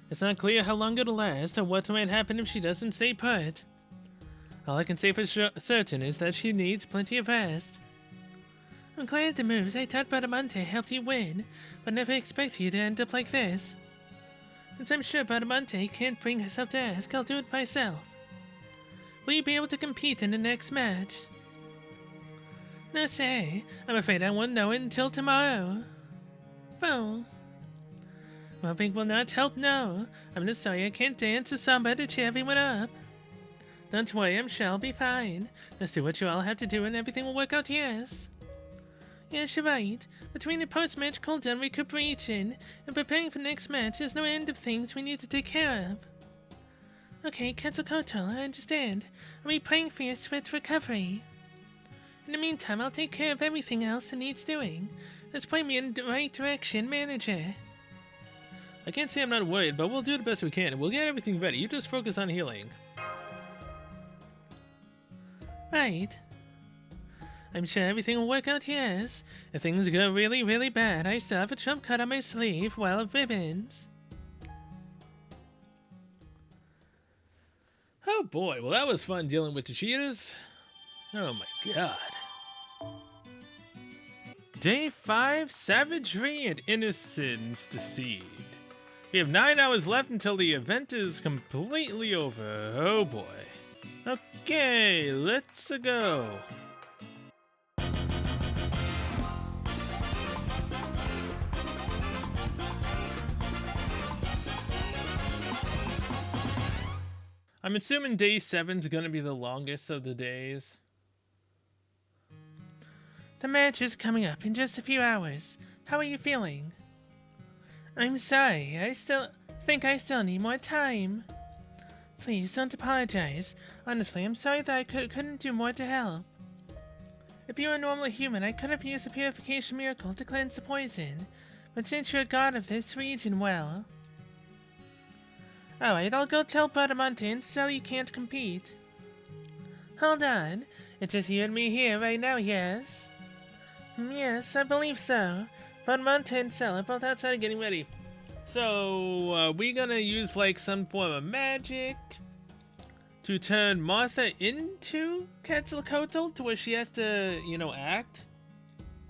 It's not clear how long it'll last or what might happen if she doesn't stay put. All I can say for certain is that she needs plenty of rest. I'm glad the moves I taught Badamonte helped you win, but never expected you to end up like this. Since I'm sure Badamonte can't bring herself to ask, I'll do it myself. Will you be able to compete in the next match? No, say, I'm afraid I won't know it until tomorrow. Well, mopping will not help, no. I'm just sorry I can't dance or Samba to cheer everyone up. Don't worry, I'm sure I'll be fine. Just do what you all have to do and everything will work out, yes. Yes, you're right. Between the post-match cooldown recuperation and preparing for the next match, there's no end of things we need to take care of. Okay, Quetzalcoatl, I understand. I'll be praying for your swift recovery. In the meantime, I'll take care of everything else that needs doing. Just point me in the right direction, manager. I can't say I'm not worried, but we'll do the best we can and we'll get everything ready. You just focus on healing. Right. I'm sure everything will work out, yes. If things go really, really bad, I still have a trump card on my sleeve, well, of ribbons. Oh boy, well that was fun dealing with the cheaters. Oh my god. Day 5, Savagery and Innocence deceived. We have 9 hours left until the event is completely over. Oh boy. Okay, let's go. I'm assuming day 7's gonna be the longest of the days. The match is coming up in just a few hours. How are you feeling? I'm sorry, I think I still need more time. Please don't apologize. Honestly, I'm sorry that I couldn't do more to help. If you were a normal human, I could have used a purification miracle to cleanse the poison. But since you're a god of this region, well... Alright, I'll go tell Badamonte and so you can't compete. Hold on. It's just you and me here right now, yes? Yes, I believe so. Badamonte and Cell are both outside getting ready. So, are we gonna use like some form of magic to turn Martha into Quetzalcoatl to where she has to, you know, act?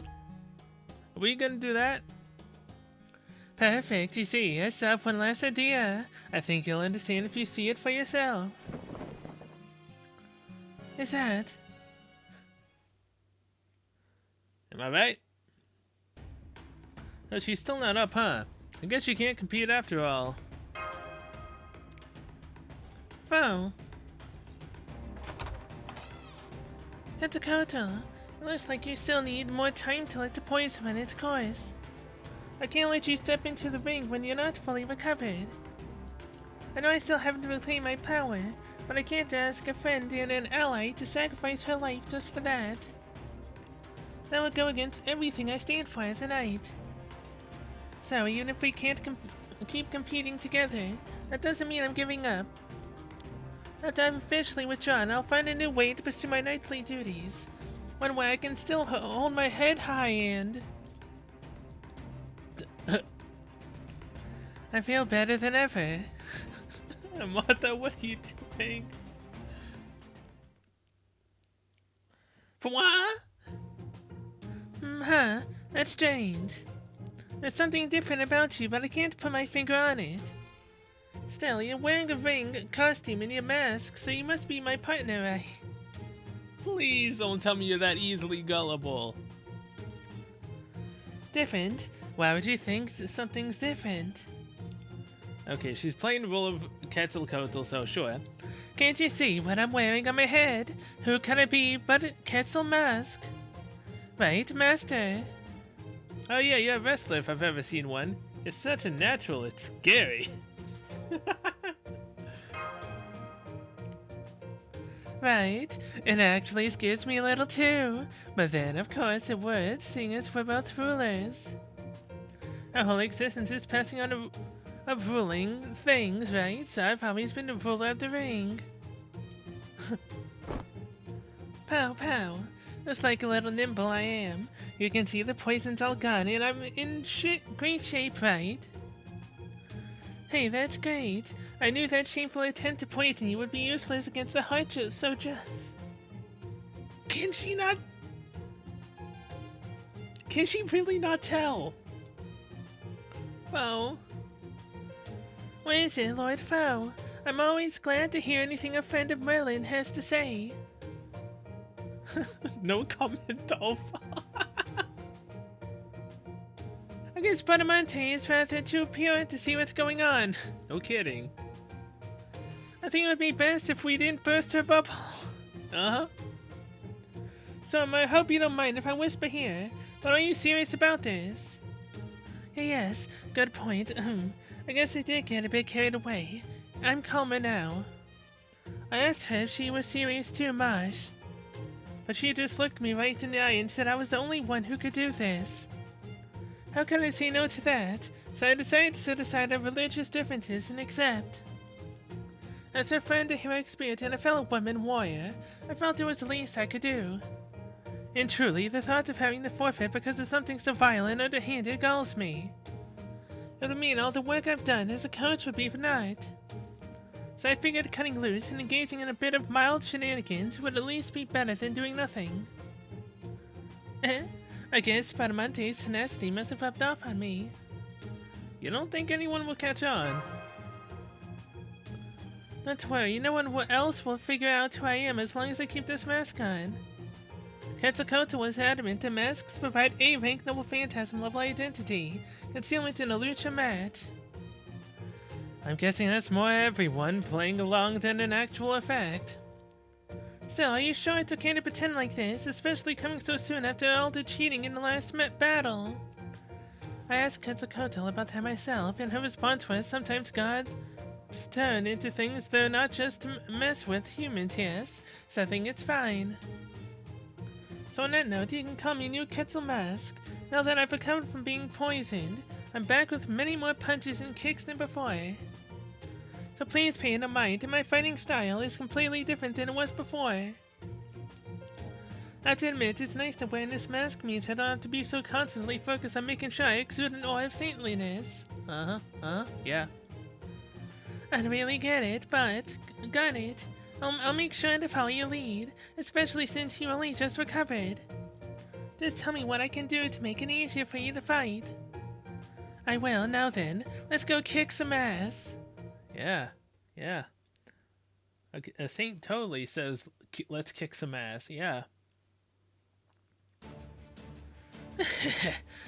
Are we gonna do that? Perfect, you see, I still have one last idea. I think you'll understand if you see it for yourself. Is that? Am I right? Oh, she's still not up, huh? I guess she can't compete after all. Foe. It's a Koto. It looks like you still need more time to let the poison run its course. I can't let you step into the ring when you're not fully recovered. I know I still haven't reclaimed my power, but I can't ask a friend and an ally to sacrifice her life just for that. That would go against everything I stand for as a knight. So even if we can't keep competing together, that doesn't mean I'm giving up. After I'm officially withdrawn, I'll find a new way to pursue my knightly duties. One way I can still hold my head high and... I feel better than ever. Martha, what are you doing? What? Huh, that's strange. There's something different about you, but I can't put my finger on it. Still, you're wearing a ring, costume, and your mask, so you must be my partner, right? Please don't tell me you're that easily gullible. Different? Why would you think that something's different? Okay, she's playing the role of Quetzalcoatl, so sure. Can't you see what I'm wearing on my head? Who can it be but Quetzal Mask? Right, Master? Oh yeah, you're a wrestler if I've ever seen one. It's such a natural, it's scary. Right, it actually scares me a little too. But then, of course, it would, seeing as we're both rulers. Our whole existence is passing on of ruling things, right? So I've always been the ruler of the ring. Pow, pow. Just like a little nimble I am. You can see the poison's all gone and I'm in great shape, right? Hey, that's great. I knew that shameful attempt to poison you would be useless against the Harchers, so just... Can she not... Can she really not tell? Foe? What is it, Lord Foe? I'm always glad to hear anything a friend of Merlin has to say. No comment, Alpha. I guess Bradamante is rather too pure to see what's going on. No kidding. I think it would be best if we didn't burst her bubble. Uh-huh. So I hope you don't mind if I whisper here, but are you serious about this? Yes, good point. I guess I did get a bit carried away. I'm calmer now. I asked her if she was serious too much, but she just looked me right in the eye and said I was the only one who could do this. How can I say no to that? So I decided to set aside our religious differences and accept. As her friend, a heroic spirit, and a fellow woman warrior, I felt it was the least I could do. And truly, the thought of having to forfeit because of something so vile and underhanded galls me. It would mean all the work I've done as a coach would be for naught. So I figured cutting loose and engaging in a bit of mild shenanigans would at least be better than doing nothing. I guess Badamante's tenacity must have rubbed off on me. You don't think anyone will catch on? Not to worry, no one else will figure out who I am as long as I keep this mask on. Quetzalcoatl was adamant that masks provide A-rank noble phantasm level identity, concealment in a lucha match. I'm guessing that's more everyone playing along than an actual effect. Still, are you sure it's okay to pretend like this, especially coming so soon after all the cheating in the last battle? I asked Quetzalcoatl about that myself, and her response was sometimes gods turn into things they're not just to mess with humans, yes, so I think it's fine. So on that note, you can call me New Quetzal Mask. Now that I've recovered from being poisoned, I'm back with many more punches and kicks than before. So please pay no mind, and my fighting style is completely different than it was before. I have to admit, it's nice that wearing this mask means I don't have to be so constantly focused on making sure I exude an aura of saintliness. Yeah. I don't really get it, but got it. I'll make sure to follow your lead, especially since you only just recovered. Just tell me what I can do to make it easier for you to fight. I will. Now then, let's go kick some ass. Yeah. Okay, Saint totally says, let's kick some ass, yeah.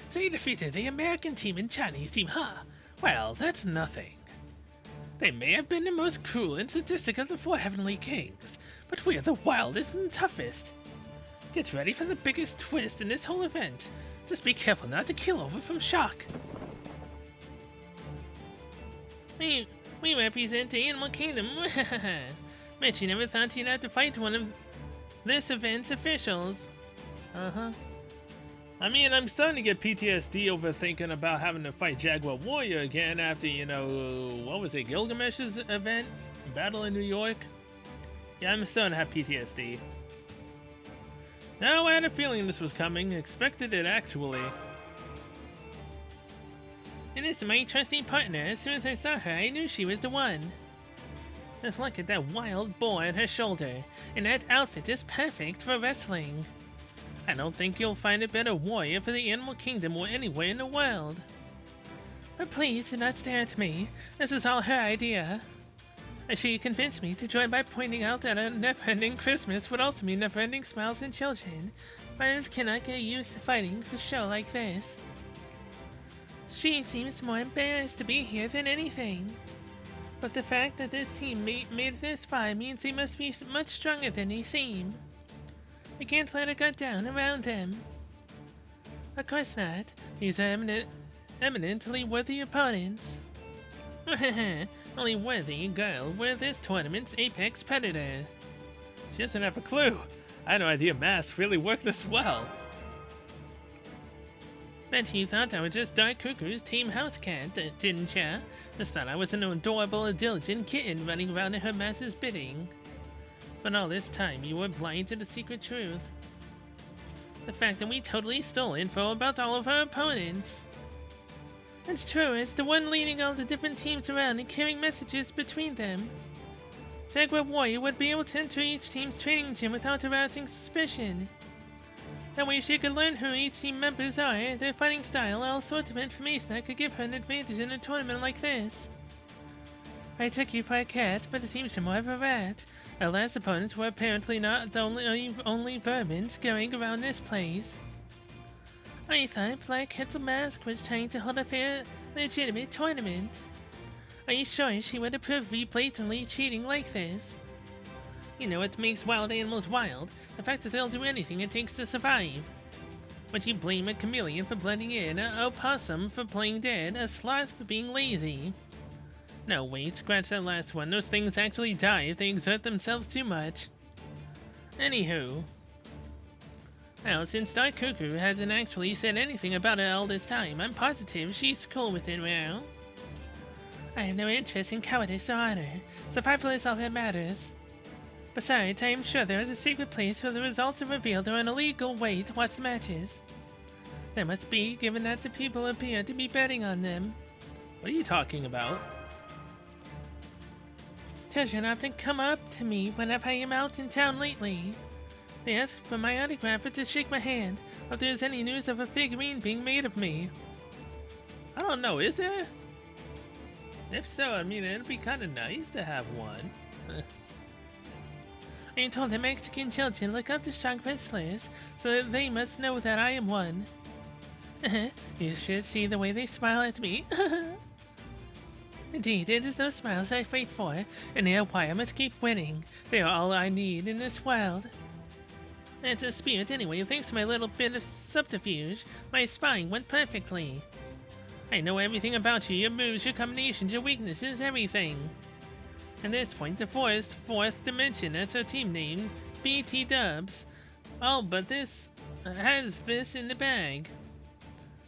So you defeated the American team and Chinese team, huh? Well, that's nothing. They may have been the most cruel and sadistic of the 4 Heavenly Kings, but we're the wildest and toughest. Get ready for the biggest twist in this whole event. Just be careful not to kill over from shock. We represent the animal kingdom. Bet you never thought you'd have to fight one of this event's officials. I mean, I'm starting to get PTSD over thinking about having to fight Jaguar Warrior again after, you know, what was it, Gilgamesh's event? Battle in New York? Yeah, I'm starting to have PTSD. No, I had a feeling this was coming. Expected it, actually. And this is my trusty partner. As soon as I saw her, I knew she was the one. Just look at that wild boar on her shoulder, and that outfit is perfect for wrestling. I don't think you'll find a better warrior for the animal kingdom or anywhere in the world. But please do not stare at me. This is all her idea. She convinced me to join by pointing out that a never-ending Christmas would also mean never-ending smiles and children. Fighters cannot get used to fighting for a show like this. She seems more embarrassed to be here than anything. But the fact that this team made it this far means they must be much stronger than they seem. I can't let her go down around them. Of course not. These are eminently worthy opponents. Only worthy girl were this tournament's apex predator. She doesn't have a clue. I had no idea masks really work this well. Bet you thought I was just Dark Cuckoo's team house cat, didn't ya? Just thought I was an adorable, diligent kitten running around at her master's bidding. But all this time, you were blind to the secret truth. The fact that we totally stole info about all of our opponents. It's true, as the one leading all the different teams around and carrying messages between them. Jaguar Warrior would be able to enter each team's training gym without arousing suspicion. That way she could learn who each team members are, their fighting style, all sorts of information that could give her an advantage in a tournament like this. I took you for a cat, but it seems you're more of a rat. Our last opponents were apparently not the only vermin scurrying around this place. I thought Black Kettle Mask was trying to hold a fair, legitimate tournament. Are you sure she would approve of you blatantly cheating like this? You know what makes wild animals wild? The fact that they'll do anything it takes to survive. But you blame a chameleon for blending in, an opossum for playing dead, a sloth for being lazy. No, wait, scratch that last one. Those things actually die if they exert themselves too much. Anywho. Well, since Dark Cuckoo hasn't actually said anything about it all this time, I'm positive she's cool with it now. I have no interest in cowardice or honor. Survival is all that matters. Besides, I am sure there is a secret place where the results are revealed or an illegal way to watch the matches. There must be, given that the people appear to be betting on them. What are you talking about? Children often come up to me whenever I am out in town lately. They ask for my autograph or to shake my hand, or if there's any news of a figurine being made of me. I don't know, is there? If so, I mean, it'd be kind of nice to have one. I am told that Mexican children look up to strong wrestlers, so that they must know that I am one. You should see the way they smile at me. Indeed, it is those smiles I fight for, and they are why I must keep winning. They are all I need in this world. It's a spirit anyway, thanks to my little bit of subterfuge, my spying went perfectly. I know everything about you, your moves, your combinations, your weaknesses, everything. At this point, the fourth dimension, that's our team name, BT Dubs. Oh, but this has this in the bag.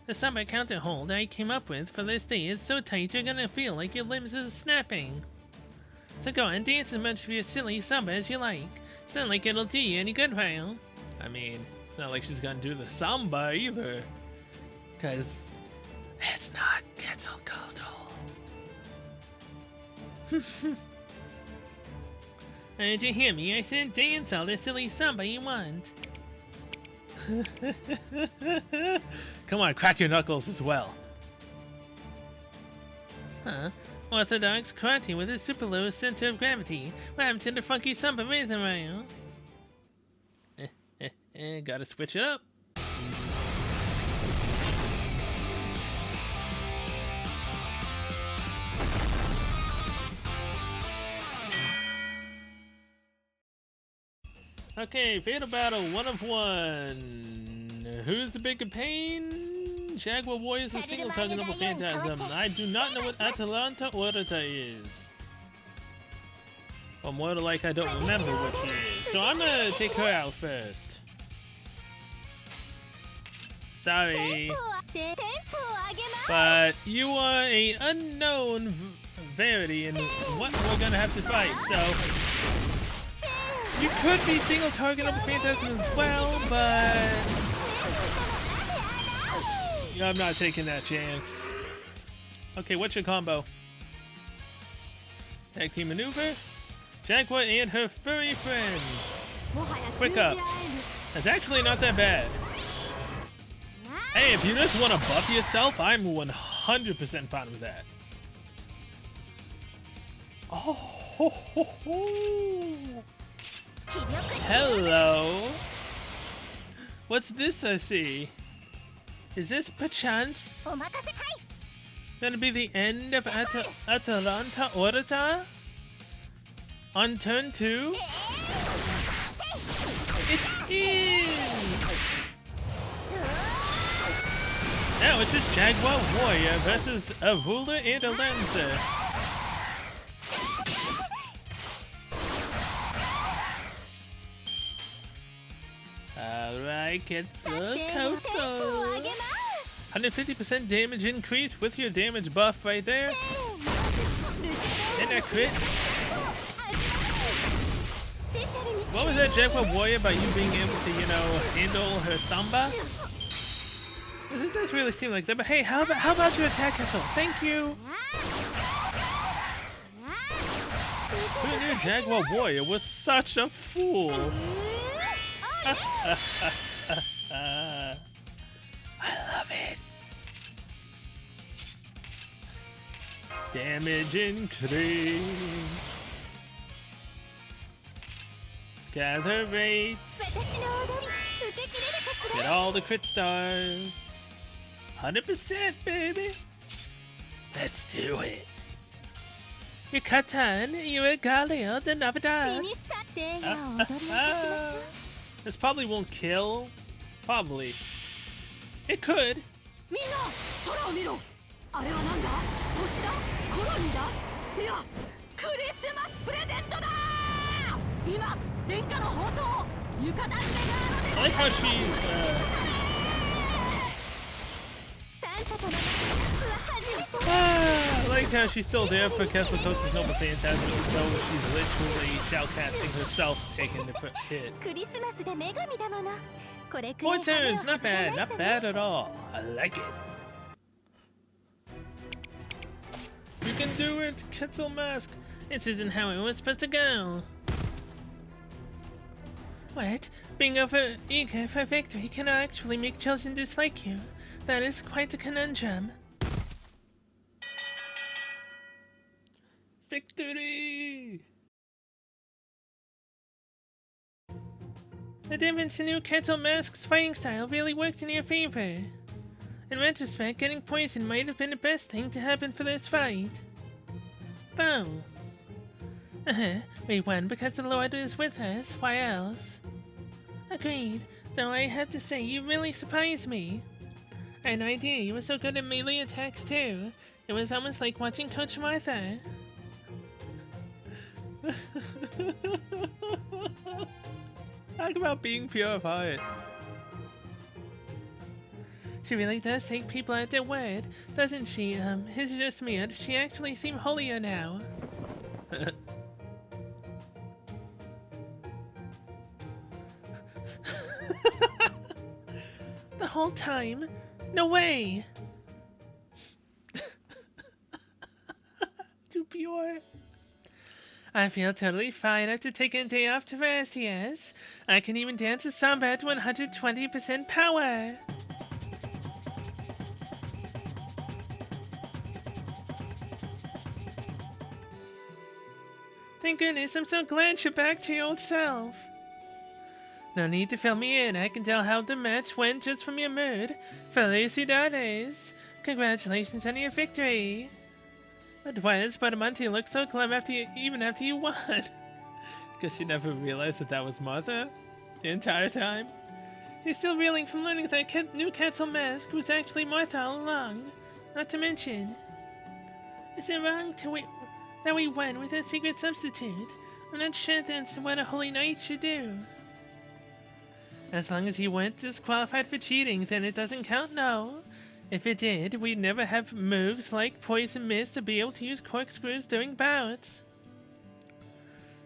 The Samba counter hold I came up with for this day is so tight you're gonna feel like your limbs are snapping. So go on, dance as much of your silly Samba as you like. It's not like it'll do you any good, Ryle. I mean, it's not like she's gonna do the Samba either. Cause it's not Quetzalcoatl. Did you hear me? I said dance all the silly Samba you want. Come on, crack your knuckles as well. Huh? Orthodox karate with a super low center of gravity. What happened to the funky Samba rhythm, Ryle? Gotta switch it up. Okay, Fatal Battle, 1 of 1. Who's the bigger pain? Jaguar Warriors or single target Noble Phantasm? I do not know what Atalanta Orata is. Or more like I don't remember what she is. So I'm gonna take her out first. Sorry. But you are a unknown verity in what we're gonna have to fight, so you could be single target Noble Phantasm as well, but yeah, I'm not taking that chance. Okay, what's your combo? Tag team maneuver. Jaguar and her furry friend. Quick up. That's actually not that bad. Hey, if you just want to buff yourself, I'm 100% fine with that. Oh, ho, ho, ho. Hello. What's this I see? Is this perchance gonna be the end of Atalanta Orata? On turn 2? It is! Now it's just Jaguar Warrior versus a Ruler and a Lancer. Alright, Quetzalcoatl. 150% damage increase with your damage buff right there. And a crit. What was that Jaguar Warrior about you being able to, you know, handle her Samba? Because it does really seem like that, but hey, how about you attack Quetzal? Thank you! Who knew Jaguar Warrior was such a fool? I love it. Damage increase. Gather rates. Get all the crit stars. 100%, baby. Let's do it. Yucatan, Galio, the Navidad. This probably won't kill. Probably. It could. I like how she's I like how she's still there for Quetzalcoatl's Noble Phantasm, though she's literally shoutcasting herself taking the hit. 4 turns, not bad at all. I like it. You can do it, Quetzal Mask. This isn't how it was supposed to go. What? Being eager for victory can actually make children dislike you. That is quite a conundrum. Victory! The difference in new Quetzal Mask's fighting style really worked in your favor. In retrospect, getting poisoned might have been the best thing to happen for this fight. Bow. We won because the Lord is with us, why else? Agreed, though I have to say you really surprised me. I had no idea you were so good at melee attacks too. It was almost like watching Coach Martha. Talk about being pure of heart. She really does take people at their word, doesn't she? Is it just me, or does she actually seem holier now? The whole time? No way! Too pure. I feel totally fine after taking a day off to rest, yes. I can even dance a Samba at 120% power. Thank goodness, I'm so glad you're back to your old self. No need to fill me in, I can tell how the match went just from your mood. Felicidades! Congratulations on your victory! It was, but Monty looked so glum even after you won. Because she never realized that was Martha. the entire time. He's still reeling from learning that new cancel mask was actually Martha all along. Not to mention, is it wrong that we went with a secret substitute? I'm not sure that's what a holy knight should do. As long as he weren't disqualified for cheating, then it doesn't count, no. If it did, we'd never have moves like Poison Mist to be able to use corkscrews during bouts.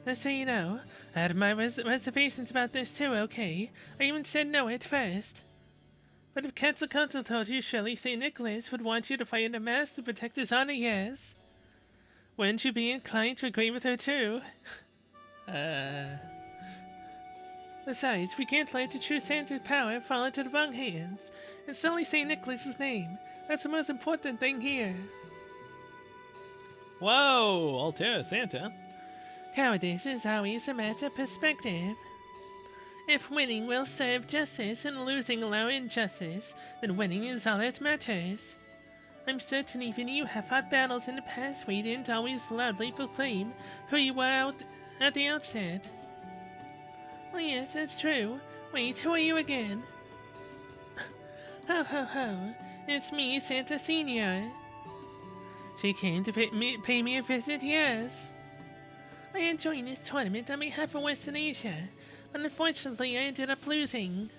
Just so you know, I had my reservations about this too, okay? I even said no at first. But if Cancel Council told you surely St. Nicholas would want you to fight in a mask to protect his honor, yes. Wouldn't you be inclined to agree with her too? Besides, we can't let the true Santa's power fall into the wrong hands. It's only St. Nicholas's name. That's the most important thing here. Whoa, Altera Santa. Cowardice is always a matter of perspective. If winning will serve justice and losing allow injustice, then winning is all that matters. I'm certain even you have fought battles in the past where you didn't always loudly proclaim who you were out at the outset. Well, yes, that's true. Wait, who are you again? Ho ho ho, it's me, Santa Senior. She came to pay me a visit, yes. I had joined this tournament on behalf of Western Asia, but unfortunately I ended up losing.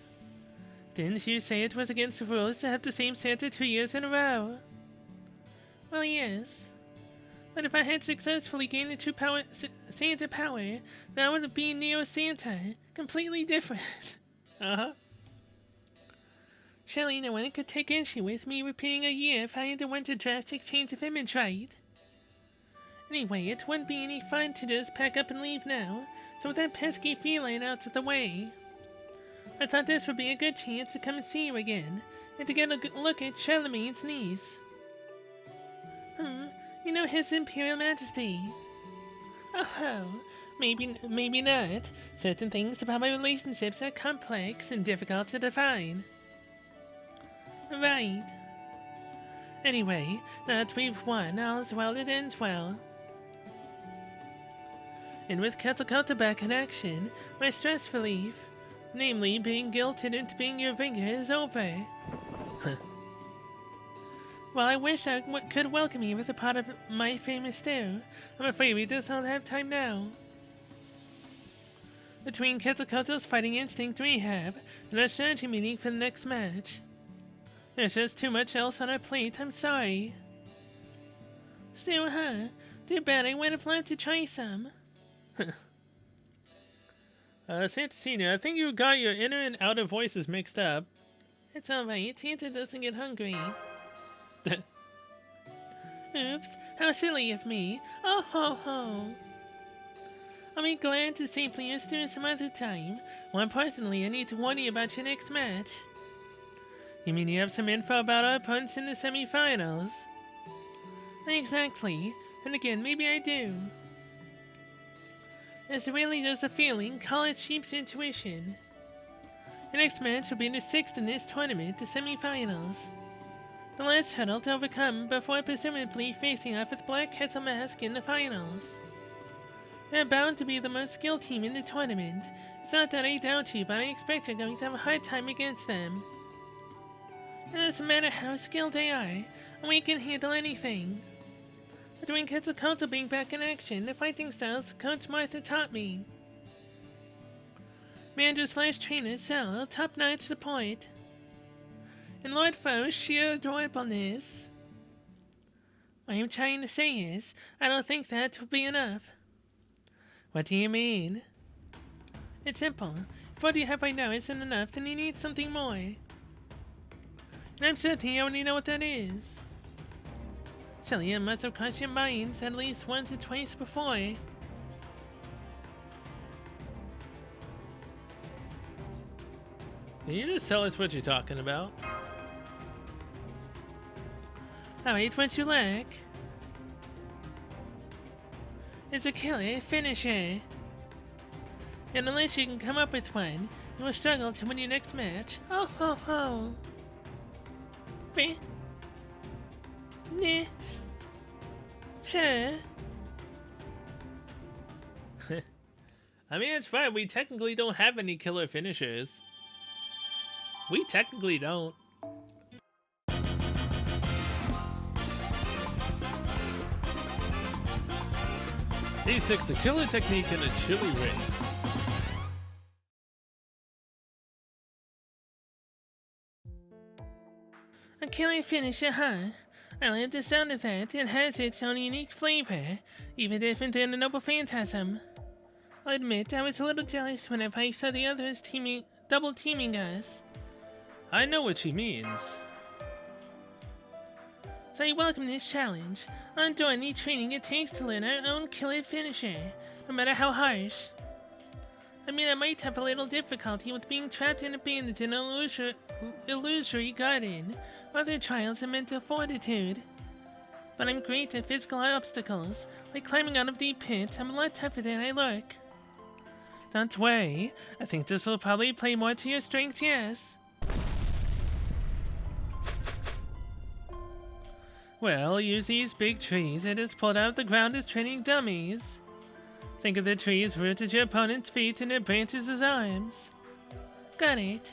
Didn't you say it was against the rules to have the same Santa 2 years in a row? Well, yes. But if I had successfully gained the true Santa power, that would be Neo Santa. Completely different. Uh-huh. Surely no one could take issue with me repeating a year if I underwent a drastic change of image, right? Anyway, it wouldn't be any fun to just pack up and leave now, so with that pesky feline out of the way, I thought this would be a good chance to come and see you again, and to get a good look at Charlemagne's niece. You know His Imperial Majesty. Oh, maybe not. Certain things about my relationships are complex and difficult to define. Right. Anyway, now that we've won, all's well that ends well. And with Katakata back in action, my stress relief, namely being guilted into being your ringer, is over. While I wish I could welcome you with a pot of my famous stew, I'm afraid we just don't have time now. Between Ketsukoto's fighting instinct rehab and our strategy meeting for the next match, there's just too much else on our plate, I'm sorry. Stew, huh? Too bad, I would have loved to try some. Santa Senior, I think you got your inner and outer voices mixed up. It's alright, Santa doesn't get hungry. Oops, how silly of me. Oh ho ho. I'll be glad to safely your stew some other time. More importantly, I need to warn you about your next match. You mean you have some info about our opponents in the semi-finals? Exactly. And again, maybe I do. It's really just a feeling, call it sheep's intuition. Your next match will be the 6th in this tournament, the semi-finals. The last hurdle to overcome before presumably facing off with Black Kettle Mask in the finals. They're bound to be the most skilled team in the tournament. It's not that I doubt you, but I expect you're going to have a hard time against them. It doesn't matter how skilled they are, we can handle anything. Between Quetzalcoatl being back in action, the fighting styles Coach Martha taught me. Manager/trainer Cell, top-notch support. And Lord Foe's sheer adorableness. What I'm trying to say is, I don't think that will be enough. What do you mean? It's simple. If what you have right now isn't enough, then you need something more. And I'm certain you already know what that is. Surely it must have crossed your minds at least once or twice before. Can you just tell us what you're talking about? Alright, what you lack is a killer finisher. And unless you can come up with one, you will struggle to win your next match. Oh ho ho! Sure. I mean, it's fine. We technically don't have any killer finishers. We technically don't. Day 6, the killer technique in a chili ring. A killer finisher, huh? I love the sound of that. It has its own unique flavor, even different than the Noble Phantasm. I'll admit I was a little jealous whenever I saw the others double teaming us. I know what she means. So I welcome this challenge. I'll endure any training it takes to learn our own killer finisher, no matter how harsh. I mean, I might have a little difficulty with being trapped and abandoned in an illusory garden, or other trials of mental fortitude. But I'm great at physical obstacles, like climbing out of deep pits. I'm a lot tougher than I look. Don't worry, I think this will probably play more to your strengths, yes. Well, use these big trees it is pulled out of the ground as training dummies. Think of the trees root as your opponent's feet and their branches as arms. Got it.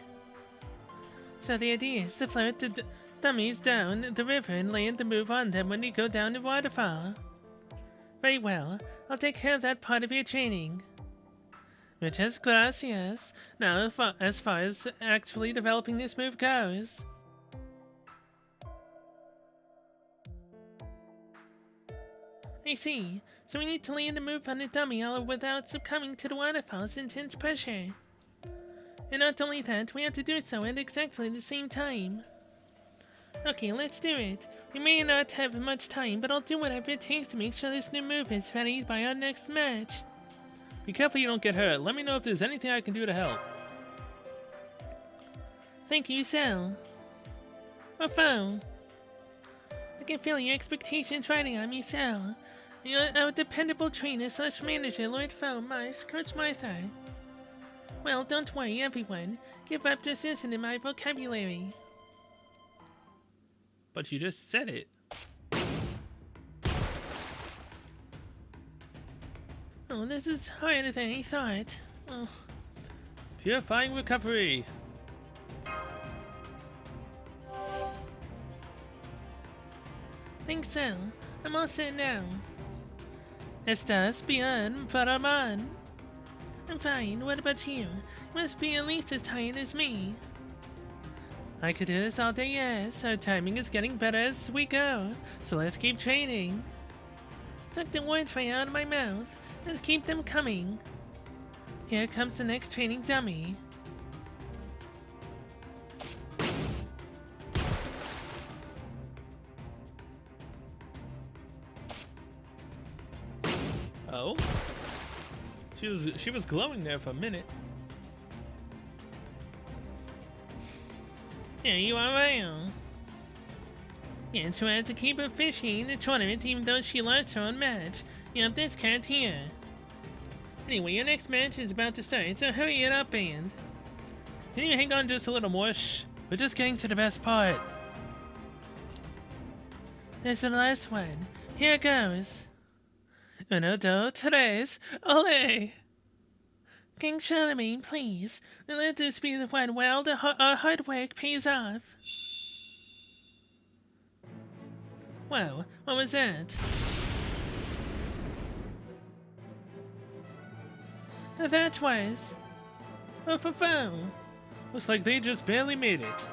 So the idea is to float the dummies down the river and land the move on them when you go down the waterfall. Very well, I'll take care of that part of your training. Muchas gracias. Now, as far as actually developing this move goes. I see. So we need to land the move on the dummy all without succumbing to the waterfall's intense pressure. And not only that, we have to do so at exactly the same time. Okay, let's do it. We may not have much time, but I'll do whatever it takes to make sure this new move is ready by our next match. Be careful you don't get hurt. Let me know if there's anything I can do to help. Thank you, Cell. Or Foe. I can feel your expectations riding on me, Cell. Our dependable trainer / manager, Lord Foe, Mars, Coach Martha. Well, don't worry, everyone. Give up just isn't in my vocabulary. But you just said it. Oh, this is harder than I thought. Oh. Purifying recovery. Thanks, Cell. I'm all set now. Estás bien, Paraman? I'm fine. What about you? You must be at least as tired as me. I could do this all day, yes. Our timing is getting better as we go, so let's keep training. Took the words right out of my mouth. Let's keep them coming. Here comes the next training dummy. Oh? She was glowing there for a minute. Yeah, you are right. Yeah, so as to keep officiating the tournament even though she lost her own match. Yep, this cat here. Anyway, your next match is about to start, so hurry it up, band. Can you hang on just a little more? Shh, we're just getting to the best part. This is the last one. Here it goes. Uno, dos, tres, ole! King Charlemagne, please, let this be the one where our hard work pays off. Whoa, what was that? That was... Foe. Looks like they just barely made it.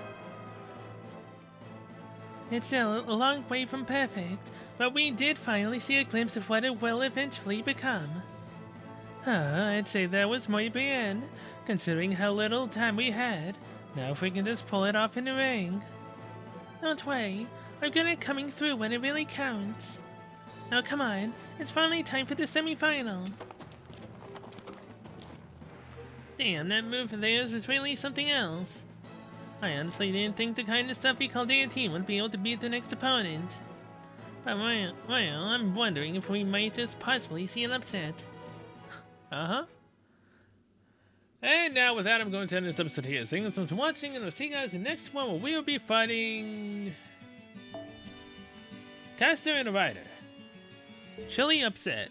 It's still a long way from perfect, but we did finally see a glimpse of what it will eventually become. I'd say that was muy bien, considering how little time we had. Now if we can just pull it off in the ring. Don't worry, I've got it coming through when it really counts. Now come on, it's finally time for the semi-final. Damn, that move of theirs was really something else. I honestly didn't think the kind of stuff we called their team would be able to beat their next opponent. But well, I'm wondering if we might just possibly see an upset. Uh-huh. And now with that, I'm going to end this episode here. Thanks for watching, and I'll see you guys in the next one where we will be fighting... Caster and a Rider. Chili Upset.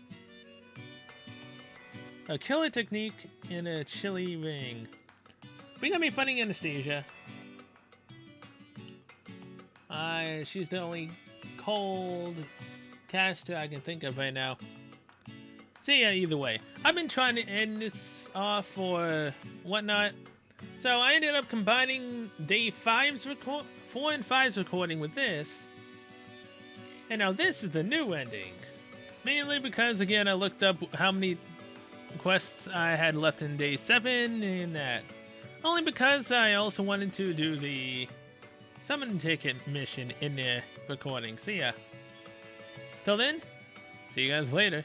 A killer technique in a chilly ring. We gonna be fighting Anastasia. She's the only cold caster I can think of right now. So yeah, either way. I've been trying to end this off for whatnot. So I ended up combining day 4 and 5's recording with this. And now this is the new ending. Mainly because, again, I looked up how many quests I had left in day 7 and that. Only because I also wanted to do the summon ticket mission in the recording. So yeah. Till then, see you guys later.